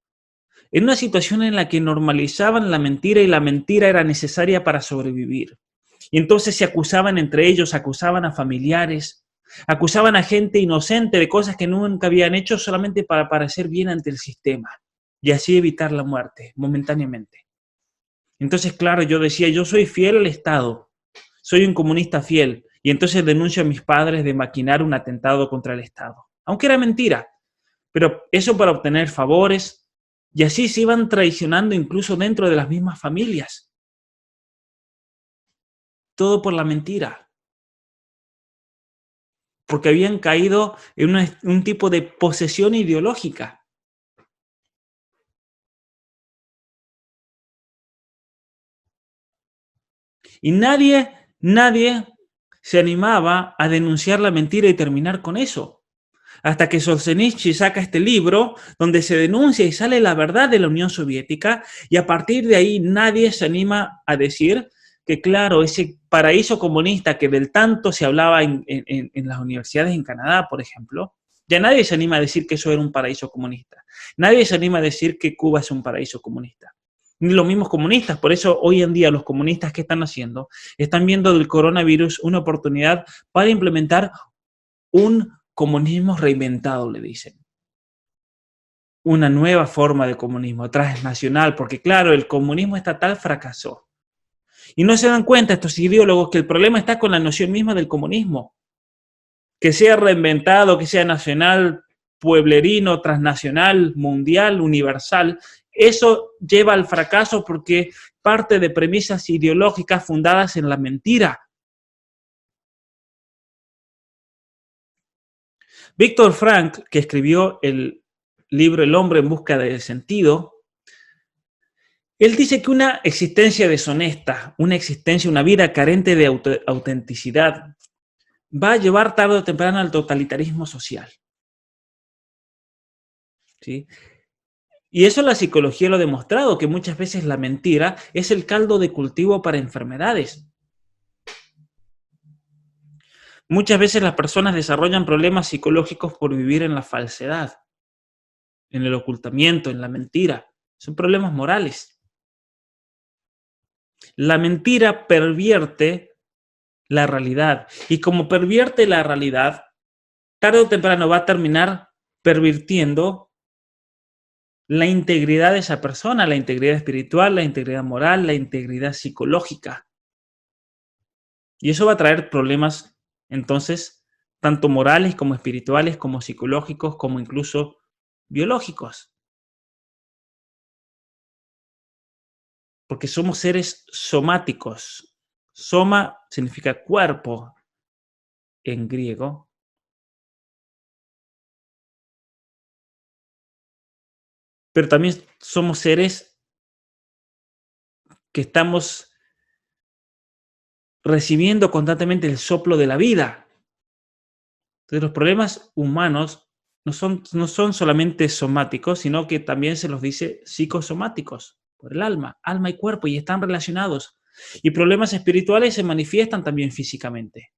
en una situación en la que normalizaban la mentira y la mentira era necesaria para sobrevivir. Y entonces se acusaban entre ellos, acusaban a familiares, acusaban a gente inocente de cosas que nunca habían hecho solamente para parecer bien ante el sistema y así evitar la muerte momentáneamente. Entonces, claro, yo decía, yo soy fiel al Estado, soy un comunista fiel, y entonces denuncio a mis padres de maquinar un atentado contra el Estado, aunque era mentira, pero eso para obtener favores, y así se iban traicionando incluso dentro de las mismas familias. Todo por la mentira, porque habían caído en un tipo de posesión ideológica. Y nadie se animaba a denunciar la mentira y terminar con eso. Hasta que Solzhenitsyn saca este libro donde se denuncia y sale la verdad de la Unión Soviética, y a partir de ahí nadie se anima a decir que, claro, ese paraíso comunista que del tanto se hablaba en las universidades en Canadá, por ejemplo, ya nadie se anima a decir que eso era un paraíso comunista. Nadie se anima a decir que Cuba es un paraíso comunista. Ni los mismos comunistas. Por eso hoy en día los comunistas, ¿qué están haciendo? Están viendo del coronavirus una oportunidad para implementar un comunismo reinventado, le dicen. Una nueva forma de comunismo transnacional, porque claro, el comunismo estatal fracasó. Y no se dan cuenta estos ideólogos que el problema está con la noción misma del comunismo. Que sea reinventado, que sea nacional, pueblerino, transnacional, mundial, universal, eso lleva al fracaso porque parte de premisas ideológicas fundadas en la mentira. Víctor Frank, que escribió el libro El hombre en busca del sentido, él dice que una existencia deshonesta, una existencia, una vida carente de autenticidad, va a llevar tarde o temprano al totalitarismo social. ¿Sí? Y eso la psicología lo ha demostrado, que muchas veces la mentira es el caldo de cultivo para enfermedades. Muchas veces las personas desarrollan problemas psicológicos por vivir en la falsedad, en el ocultamiento, en la mentira. Son problemas morales. La mentira pervierte la realidad. Y como pervierte la realidad, tarde o temprano va a terminar pervirtiendo la integridad de esa persona, la integridad espiritual, la integridad moral, la integridad psicológica. Y eso va a traer problemas, entonces, tanto morales como espirituales, como psicológicos, como incluso biológicos. Porque somos seres somáticos. Soma significa cuerpo en griego. Pero también somos seres que estamos recibiendo constantemente el soplo de la vida. Entonces, los problemas humanos no son solamente somáticos, sino que también se los dice psicosomáticos, por el alma y cuerpo, y están relacionados. Y problemas espirituales se manifiestan también físicamente,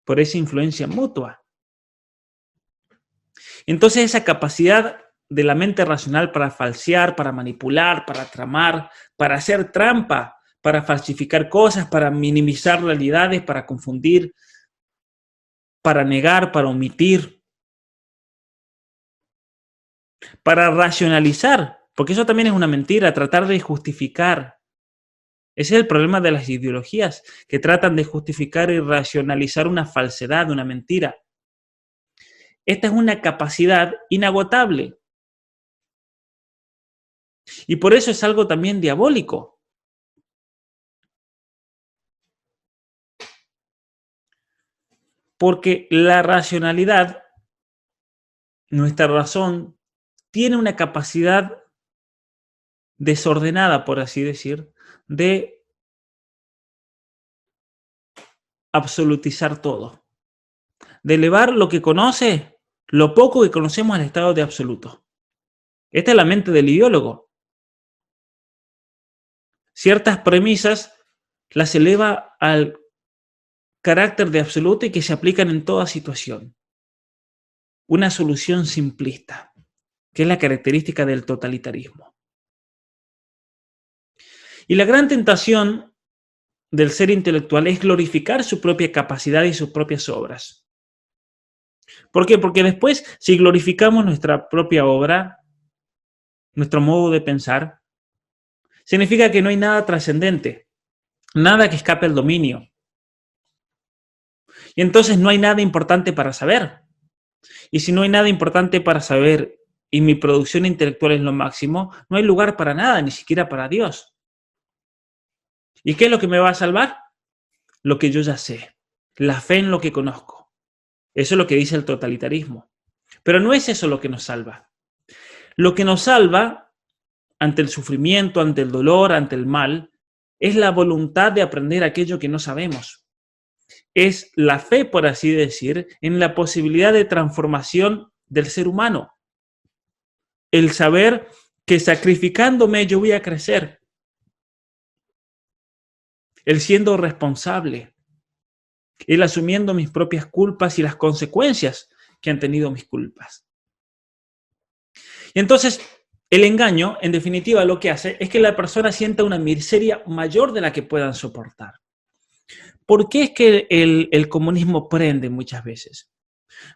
por esa influencia mutua. Entonces, esa capacidad de la mente racional para falsear, para manipular, para tramar, para hacer trampa, para falsificar cosas, para minimizar realidades, para confundir, para negar, para omitir, para racionalizar, porque eso también es una mentira, tratar de justificar. Ese es el problema de las ideologías, que tratan de justificar y racionalizar una falsedad, una mentira. Esta es una capacidad inagotable. Y por eso es algo también diabólico. Porque la racionalidad, nuestra razón, tiene una capacidad desordenada, por así decir, de absolutizar todo. De elevar lo que conoce, lo poco que conocemos al estado de absoluto. Esta es la mente del ideólogo. Ciertas premisas las eleva al carácter de absoluto y que se aplican en toda situación. Una solución simplista, que es la característica del totalitarismo. Y la gran tentación del ser intelectual es glorificar su propia capacidad y sus propias obras. ¿Por qué? Porque después, si glorificamos nuestra propia obra, nuestro modo de pensar, significa que no hay nada trascendente, nada que escape al dominio. Y entonces no hay nada importante para saber. Y si no hay nada importante para saber y mi producción intelectual es lo máximo, no hay lugar para nada, ni siquiera para Dios. ¿Y qué es lo que me va a salvar? Lo que yo ya sé, la fe en lo que conozco. Eso es lo que dice el totalitarismo. Pero no es eso lo que nos salva. Lo que nos salva ante el sufrimiento, ante el dolor, ante el mal, es la voluntad de aprender aquello que no sabemos. Es la fe, por así decir, en la posibilidad de transformación del ser humano. El saber que sacrificándome yo voy a crecer. El siendo responsable. El asumiendo mis propias culpas y las consecuencias que han tenido mis culpas. Y entonces, el engaño, en definitiva, lo que hace es que la persona sienta una miseria mayor de la que puedan soportar. ¿Por qué es que el comunismo prende muchas veces?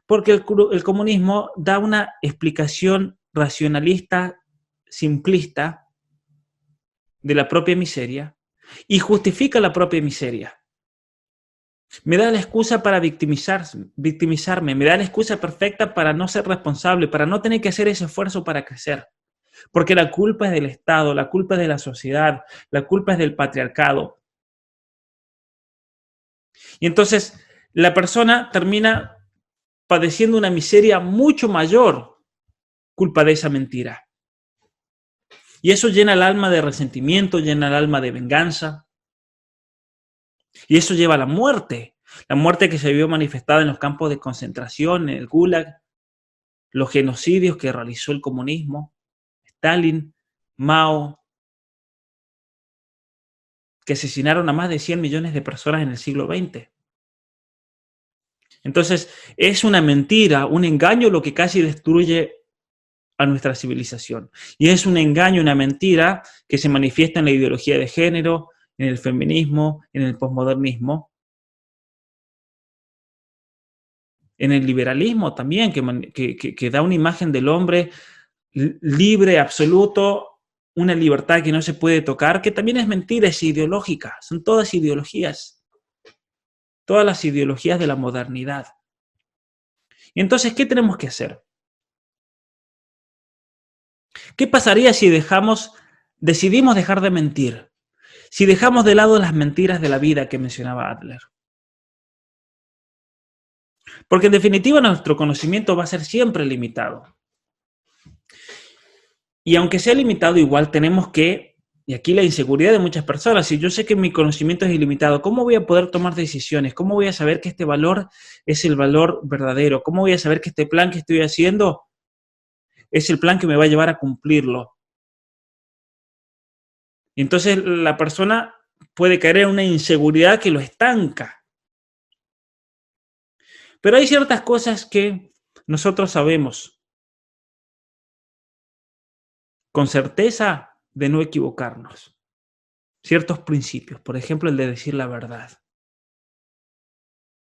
Porque el comunismo da una explicación racionalista, simplista, de la propia miseria y justifica la propia miseria. Me da la excusa para victimizarme, me da la excusa perfecta para no ser responsable, para no tener que hacer ese esfuerzo para crecer. Porque la culpa es del Estado, la culpa es de la sociedad, la culpa es del patriarcado. Y entonces la persona termina padeciendo una miseria mucho mayor, culpa de esa mentira. Y eso llena el alma de resentimiento, llena el alma de venganza. Y eso lleva a la muerte que se vio manifestada en los campos de concentración, en el Gulag, los genocidios que realizó el comunismo, Stalin, Mao, que asesinaron a más de 100 millones de personas en el siglo XX. Entonces, es una mentira, un engaño lo que casi destruye a nuestra civilización. Y es un engaño, una mentira que se manifiesta en la ideología de género, en el feminismo, en el posmodernismo, en el liberalismo también, que da una imagen del hombre libre, absoluto, una libertad que no se puede tocar, que también es mentira, es ideológica, son todas ideologías, todas las ideologías de la modernidad. Y entonces, ¿qué tenemos que hacer? ¿Qué pasaría si decidimos dejar de mentir? Si dejamos de lado las mentiras de la vida que mencionaba Adler. Porque en definitiva nuestro conocimiento va a ser siempre limitado. Y aunque sea limitado, igual tenemos que, y aquí la inseguridad de muchas personas, si yo sé que mi conocimiento es ilimitado, ¿cómo voy a poder tomar decisiones? ¿Cómo voy a saber que este valor es el valor verdadero? ¿Cómo voy a saber que este plan que estoy haciendo es el plan que me va a llevar a cumplirlo? Y entonces la persona puede caer en una inseguridad que lo estanca. Pero hay ciertas cosas que nosotros sabemos con certeza de no equivocarnos. Ciertos principios, por ejemplo, el de decir la verdad.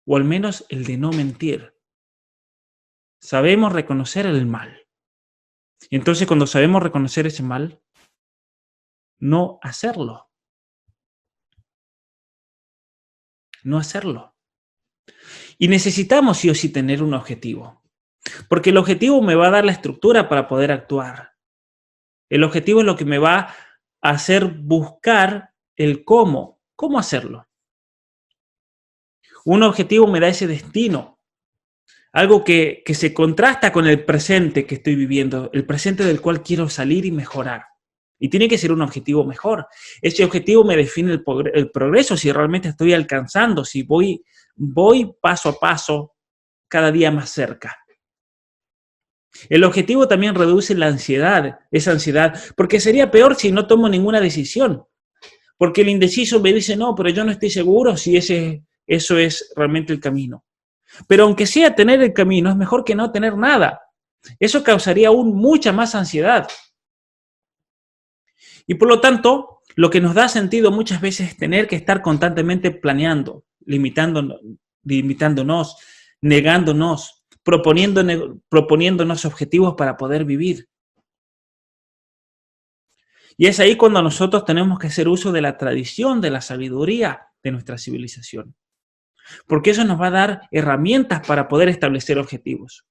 O al menos el de no mentir. Sabemos reconocer el mal. Y entonces cuando sabemos reconocer ese mal, no hacerlo. No hacerlo. Y necesitamos sí o sí tener un objetivo. Porque el objetivo me va a dar la estructura para poder actuar. El objetivo es lo que me va a hacer buscar el cómo. ¿Cómo hacerlo? Un objetivo me da ese destino. Algo que se contrasta con el presente que estoy viviendo. El presente del cual quiero salir y mejorar. Y tiene que ser un objetivo mejor. Ese objetivo me define el progreso, si realmente estoy alcanzando, si voy paso a paso cada día más cerca. El objetivo también reduce la ansiedad, esa ansiedad, porque sería peor si no tomo ninguna decisión. Porque el indeciso me dice, no, pero yo no estoy seguro si eso es realmente el camino. Pero aunque sea tener el camino, es mejor que no tener nada. Eso causaría aún mucha más ansiedad. Y por lo tanto, lo que nos da sentido muchas veces es tener que estar constantemente planeando, limitándonos, negándonos, proponiéndonos objetivos para poder vivir. Y es ahí cuando nosotros tenemos que hacer uso de la tradición, de la sabiduría de nuestra civilización. Porque eso nos va a dar herramientas para poder establecer objetivos.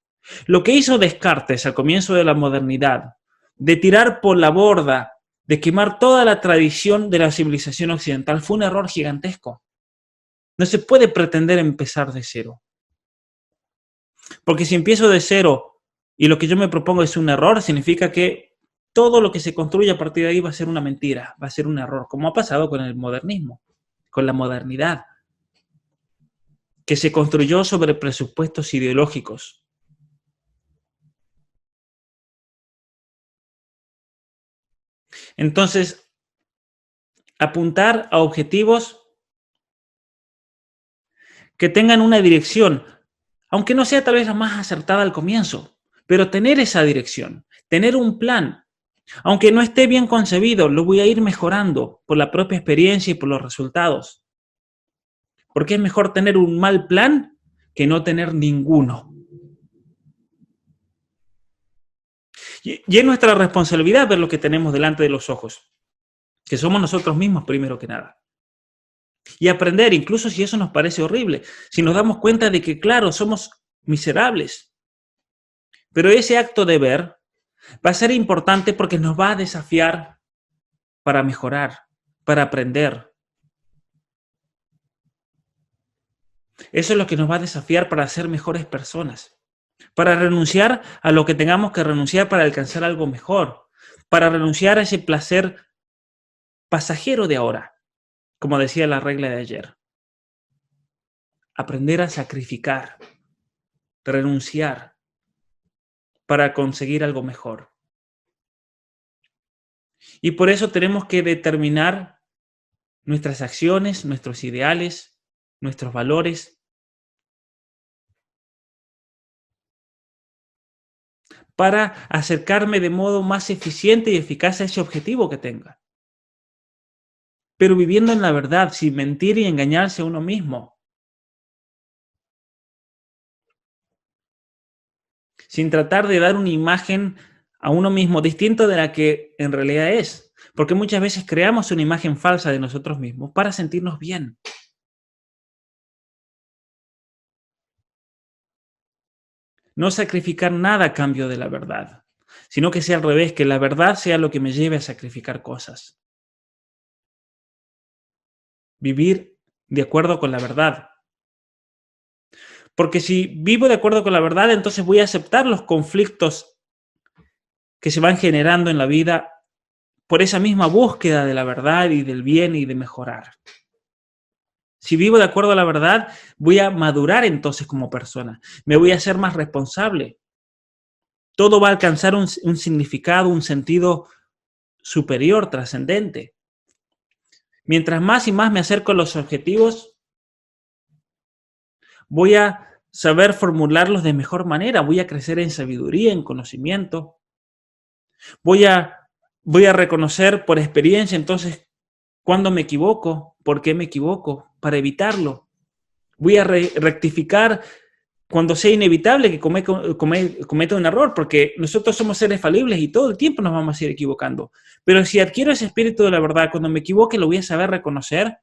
Lo que hizo Descartes al comienzo de la modernidad, de tirar por la borda, de quemar toda la tradición de la civilización occidental, fue un error gigantesco. No se puede pretender empezar de cero. Porque si empiezo de cero y lo que yo me propongo es un error, significa que todo lo que se construye a partir de ahí va a ser una mentira, va a ser un error, como ha pasado con el modernismo, con la modernidad, que se construyó sobre presupuestos ideológicos. Entonces, apuntar a objetivos que tengan una dirección, aunque no sea tal vez la más acertada al comienzo, pero tener esa dirección, tener un plan, aunque no esté bien concebido, lo voy a ir mejorando por la propia experiencia y por los resultados. Porque es mejor tener un mal plan que no tener ninguno. Y es nuestra responsabilidad ver lo que tenemos delante de los ojos, que somos nosotros mismos primero que nada. Y aprender, incluso si eso nos parece horrible, si nos damos cuenta de que, claro, somos miserables. Pero ese acto de ver va a ser importante porque nos va a desafiar para mejorar, para aprender. Eso es lo que nos va a desafiar para ser mejores personas, para renunciar a lo que tengamos que renunciar para alcanzar algo mejor, para renunciar a ese placer pasajero de ahora, como decía la regla de ayer. Aprender a sacrificar, renunciar para conseguir algo mejor. Y por eso tenemos que determinar nuestras acciones, nuestros ideales, nuestros valores, para acercarme de modo más eficiente y eficaz a ese objetivo que tenga. Pero viviendo en la verdad, sin mentir y engañarse a uno mismo. Sin tratar de dar una imagen a uno mismo distinta de la que en realidad es. Porque muchas veces creamos una imagen falsa de nosotros mismos para sentirnos bien. No sacrificar nada a cambio de la verdad, sino que sea al revés, que la verdad sea lo que me lleve a sacrificar cosas. Vivir de acuerdo con la verdad. Porque si vivo de acuerdo con la verdad, entonces voy a aceptar los conflictos que se van generando en la vida por esa misma búsqueda de la verdad y del bien y de mejorar. Si vivo de acuerdo a la verdad, voy a madurar entonces como persona. Me voy a hacer más responsable. Todo va a alcanzar un significado, un sentido superior, trascendente. Mientras más y más me acerco a los objetivos, voy a saber formularlos de mejor manera, voy a crecer en sabiduría, en conocimiento. Voy a reconocer por experiencia entonces cuándo me equivoco, por qué me equivoco, para evitarlo. Voy a rectificar cuando sea inevitable que cometa un error, porque nosotros somos seres falibles y todo el tiempo nos vamos a ir equivocando. Pero si adquiero ese espíritu de la verdad, cuando me equivoque lo voy a saber reconocer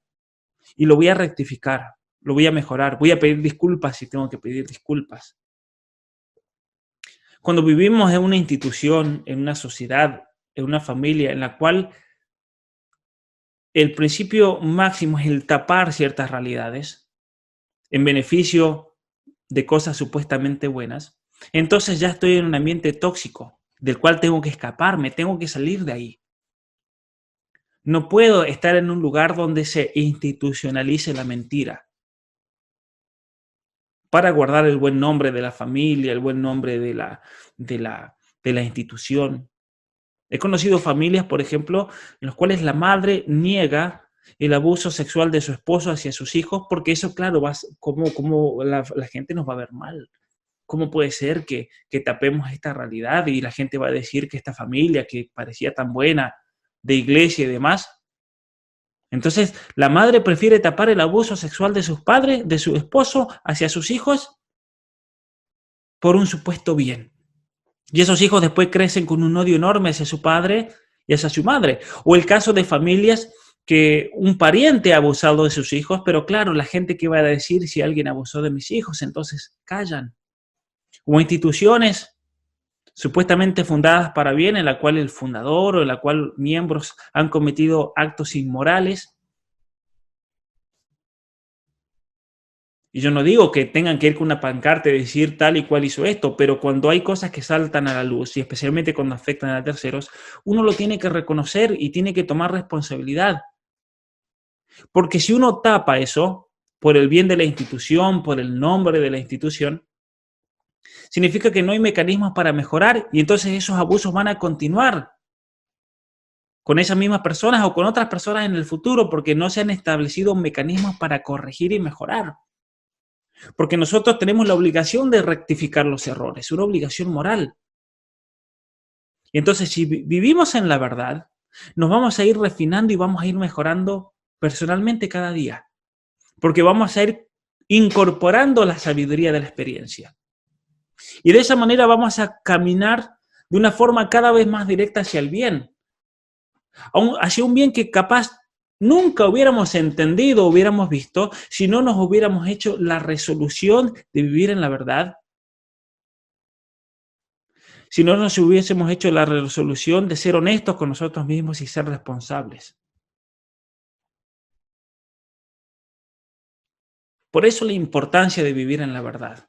y lo voy a rectificar, lo voy a mejorar, voy a pedir disculpas si tengo que pedir disculpas. Cuando vivimos en una institución, en una sociedad, en una familia en la cual el principio máximo es el tapar ciertas realidades en beneficio de cosas supuestamente buenas, entonces ya estoy en un ambiente tóxico del cual tengo que escaparme, tengo que salir de ahí. No puedo estar en un lugar donde se institucionalice la mentira. para guardar el buen nombre de la familia, el buen nombre de la institución. He conocido familias, por ejemplo, en las cuales la madre niega el abuso sexual de su esposo hacia sus hijos, porque eso, claro, como la gente nos va a ver mal. ¿Cómo puede ser que tapemos esta realidad y la gente va a decir que esta familia que parecía tan buena, de iglesia y demás? Entonces, la madre prefiere tapar el abuso sexual de sus padres, de su esposo, hacia sus hijos, por un supuesto bien. Y esos hijos después crecen con un odio enorme hacia su padre y hacia su madre. O el caso de familias que un pariente ha abusado de sus hijos, pero claro, la gente que va a decir si alguien abusó de mis hijos, entonces callan. O instituciones supuestamente fundadas para bien, en la cual el fundador o en la cual miembros han cometido actos inmorales. Y yo no digo que tengan que ir con una pancarta y decir tal y cual hizo esto, pero cuando hay cosas que saltan a la luz, y especialmente cuando afectan a terceros, uno lo tiene que reconocer y tiene que tomar responsabilidad. Porque si uno tapa eso, por el bien de la institución, por el nombre de la institución, significa que no hay mecanismos para mejorar y entonces esos abusos van a continuar con esas mismas personas o con otras personas en el futuro porque no se han establecido mecanismos para corregir y mejorar. Porque nosotros tenemos la obligación de rectificar los errores, una obligación moral. Y entonces, si vivimos en la verdad, nos vamos a ir refinando y vamos a ir mejorando personalmente cada día. Porque vamos a ir incorporando la sabiduría de la experiencia. Y de esa manera vamos a caminar de una forma cada vez más directa hacia el bien. Hacia un bien que capaz nunca hubiéramos entendido, hubiéramos visto, si no nos hubiéramos hecho la resolución de vivir en la verdad, si no nos hubiésemos hecho la resolución de ser honestos con nosotros mismos y ser responsables. Por eso la importancia de vivir en la verdad.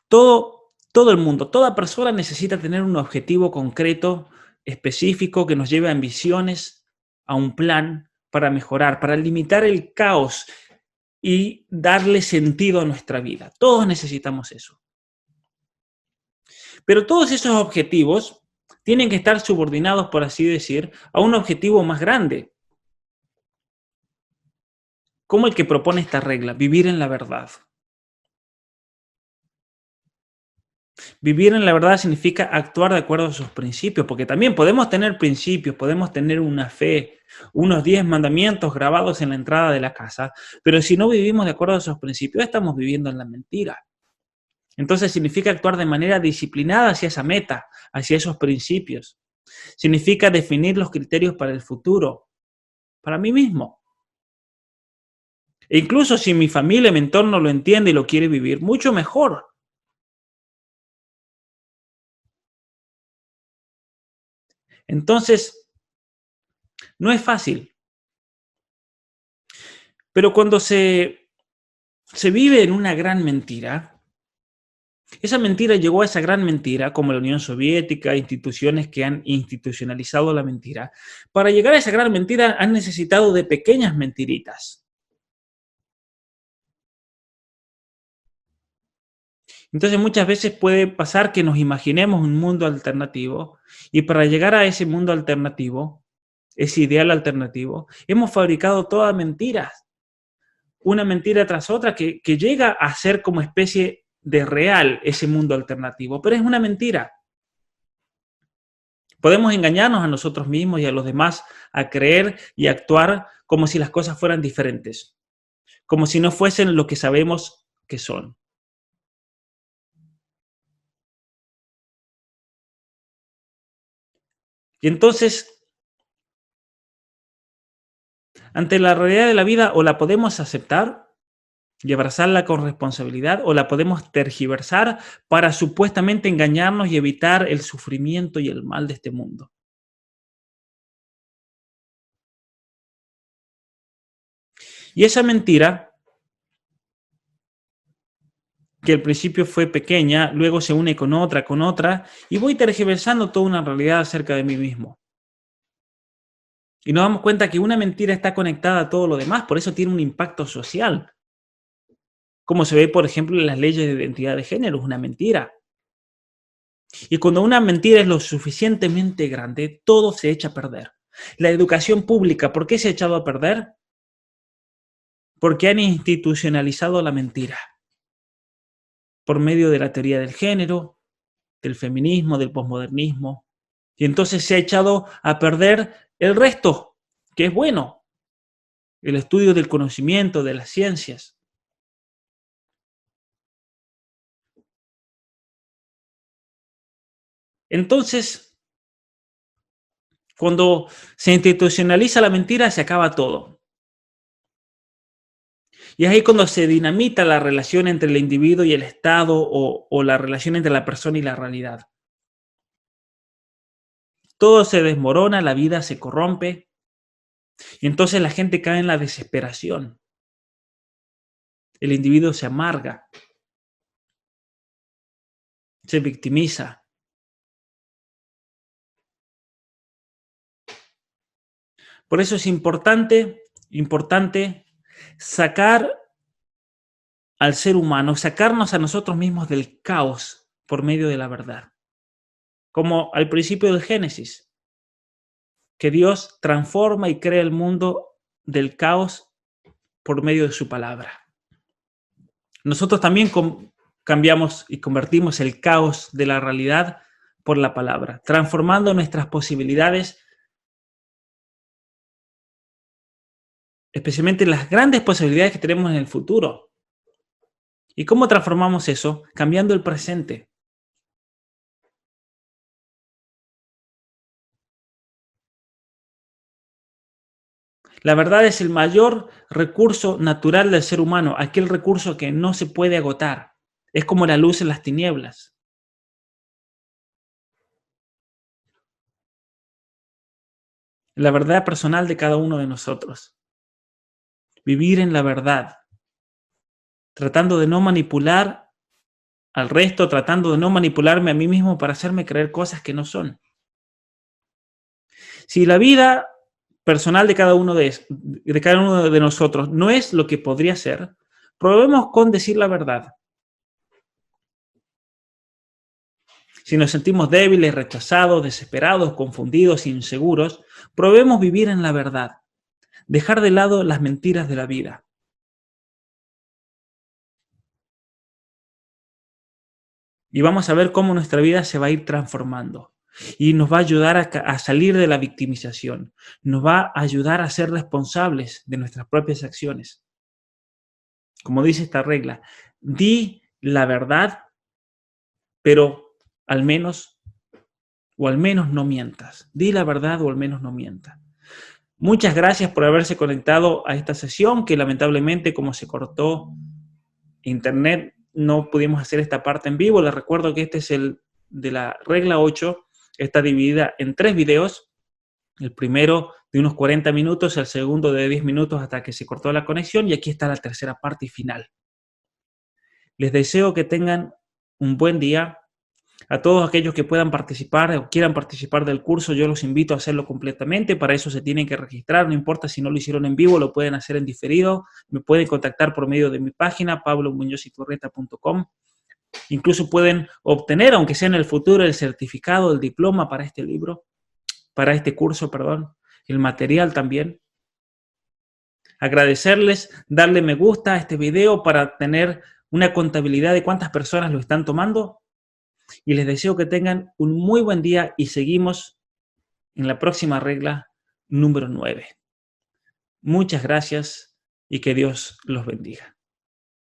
Todo el mundo, toda persona necesita tener un objetivo concreto, específico, que nos lleve a ambiciones, a un plan para mejorar, para limitar el caos y darle sentido a nuestra vida. Todos necesitamos eso. Pero todos esos objetivos tienen que estar subordinados, por así decir, a un objetivo más grande, como el que propone esta regla, vivir en la verdad. Vivir en la verdad significa actuar de acuerdo a sus principios, porque también podemos tener principios, podemos tener una fe, unos 10 mandamientos grabados en la entrada de la casa, pero si no vivimos de acuerdo a esos principios, estamos viviendo en la mentira. Entonces significa actuar de manera disciplinada hacia esa meta, hacia esos principios. Significa definir los criterios para el futuro, para mí mismo. E incluso si mi familia, mi entorno lo entiende y lo quiere vivir, mucho mejor. Entonces, no es fácil. Pero cuando se vive en una gran mentira, esa mentira llegó a esa gran mentira, como la Unión Soviética, instituciones que han institucionalizado la mentira. Para llegar a esa gran mentira han necesitado de pequeñas mentiritas. Entonces muchas veces puede pasar que nos imaginemos un mundo alternativo y para llegar a ese mundo alternativo, ese ideal alternativo, hemos fabricado todas mentiras, una mentira tras otra que llega a ser como especie de real ese mundo alternativo, pero es una mentira. Podemos engañarnos a nosotros mismos y a los demás a creer y actuar como si las cosas fueran diferentes, como si no fuesen lo que sabemos que son. Y entonces, ante la realidad de la vida, o la podemos aceptar y abrazarla con responsabilidad, o la podemos tergiversar para supuestamente engañarnos y evitar el sufrimiento y el mal de este mundo. Y esa mentira, que al principio fue pequeña, luego se une con otra, y voy tergiversando toda una realidad acerca de mí mismo. Y nos damos cuenta que una mentira está conectada a todo lo demás, por eso tiene un impacto social. como se ve, por ejemplo, en las leyes de identidad de género, es una mentira. Y cuando una mentira es lo suficientemente grande, todo se echa a perder. La educación pública, ¿por qué se ha echado a perder? Porque han institucionalizado la mentira por medio de la teoría del género, del feminismo, del posmodernismo. Y entonces se ha echado a perder el resto, que es bueno, el estudio del conocimiento, de las ciencias. Entonces, cuando se institucionaliza la mentira, se acaba todo. Y es ahí cuando se dinamita la relación entre el individuo y el Estado o la relación entre la persona y la realidad. Todo se desmorona, la vida se corrompe y entonces la gente cae en la desesperación. El individuo se amarga, se victimiza. Por eso es importante sacar al ser humano, sacarnos a nosotros mismos del caos por medio de la verdad. Como al principio del Génesis, que Dios transforma y crea el mundo del caos por medio de su palabra. Nosotros también cambiamos y convertimos el caos de la realidad por la palabra, transformando nuestras posibilidades, especialmente las grandes posibilidades que tenemos en el futuro. ¿Y cómo transformamos eso? Cambiando el presente. La verdad es el mayor recurso natural del ser humano, aquel recurso que no se puede agotar. Es como la luz en las tinieblas. La verdad personal de cada uno de nosotros. Vivir en la verdad, tratando de no manipular al resto, tratando de no manipularme a mí mismo para hacerme creer cosas que no son. Si la vida personal de cada uno de nosotros no es lo que podría ser, probemos con decir la verdad. Si nos sentimos débiles, rechazados, desesperados, confundidos, inseguros, probemos vivir en la verdad, dejar de lado las mentiras de la vida. Y vamos a ver cómo nuestra vida se va a ir transformando y nos va a ayudar a salir de la victimización, nos va a ayudar a ser responsables de nuestras propias acciones. Como dice esta regla, di la verdad, pero al menos no mientas. Di la verdad o al menos no mientas. Muchas gracias por haberse conectado a esta sesión que lamentablemente como se cortó internet no pudimos hacer esta parte en vivo. Les recuerdo que este es el de la regla 8. Está dividida en 3 videos. El primero de unos 40 minutos, el segundo de 10 minutos hasta que se cortó la conexión y aquí está la tercera parte y final. Les deseo que tengan un buen día. A todos aquellos que puedan participar o quieran participar del curso, yo los invito a hacerlo completamente. Para eso se tienen que registrar, no importa si no lo hicieron en vivo, lo pueden hacer en diferido. Me pueden contactar por medio de mi página, pablomuñoziturreta.com. Incluso pueden obtener, aunque sea en el futuro, el certificado, el diploma para este libro, para este curso, perdón, el material también. Agradecerles, darle me gusta a este video para tener una contabilidad de cuántas personas lo están tomando. Y les deseo que tengan un muy buen día y seguimos en la próxima regla número 9. Muchas gracias y que Dios los bendiga.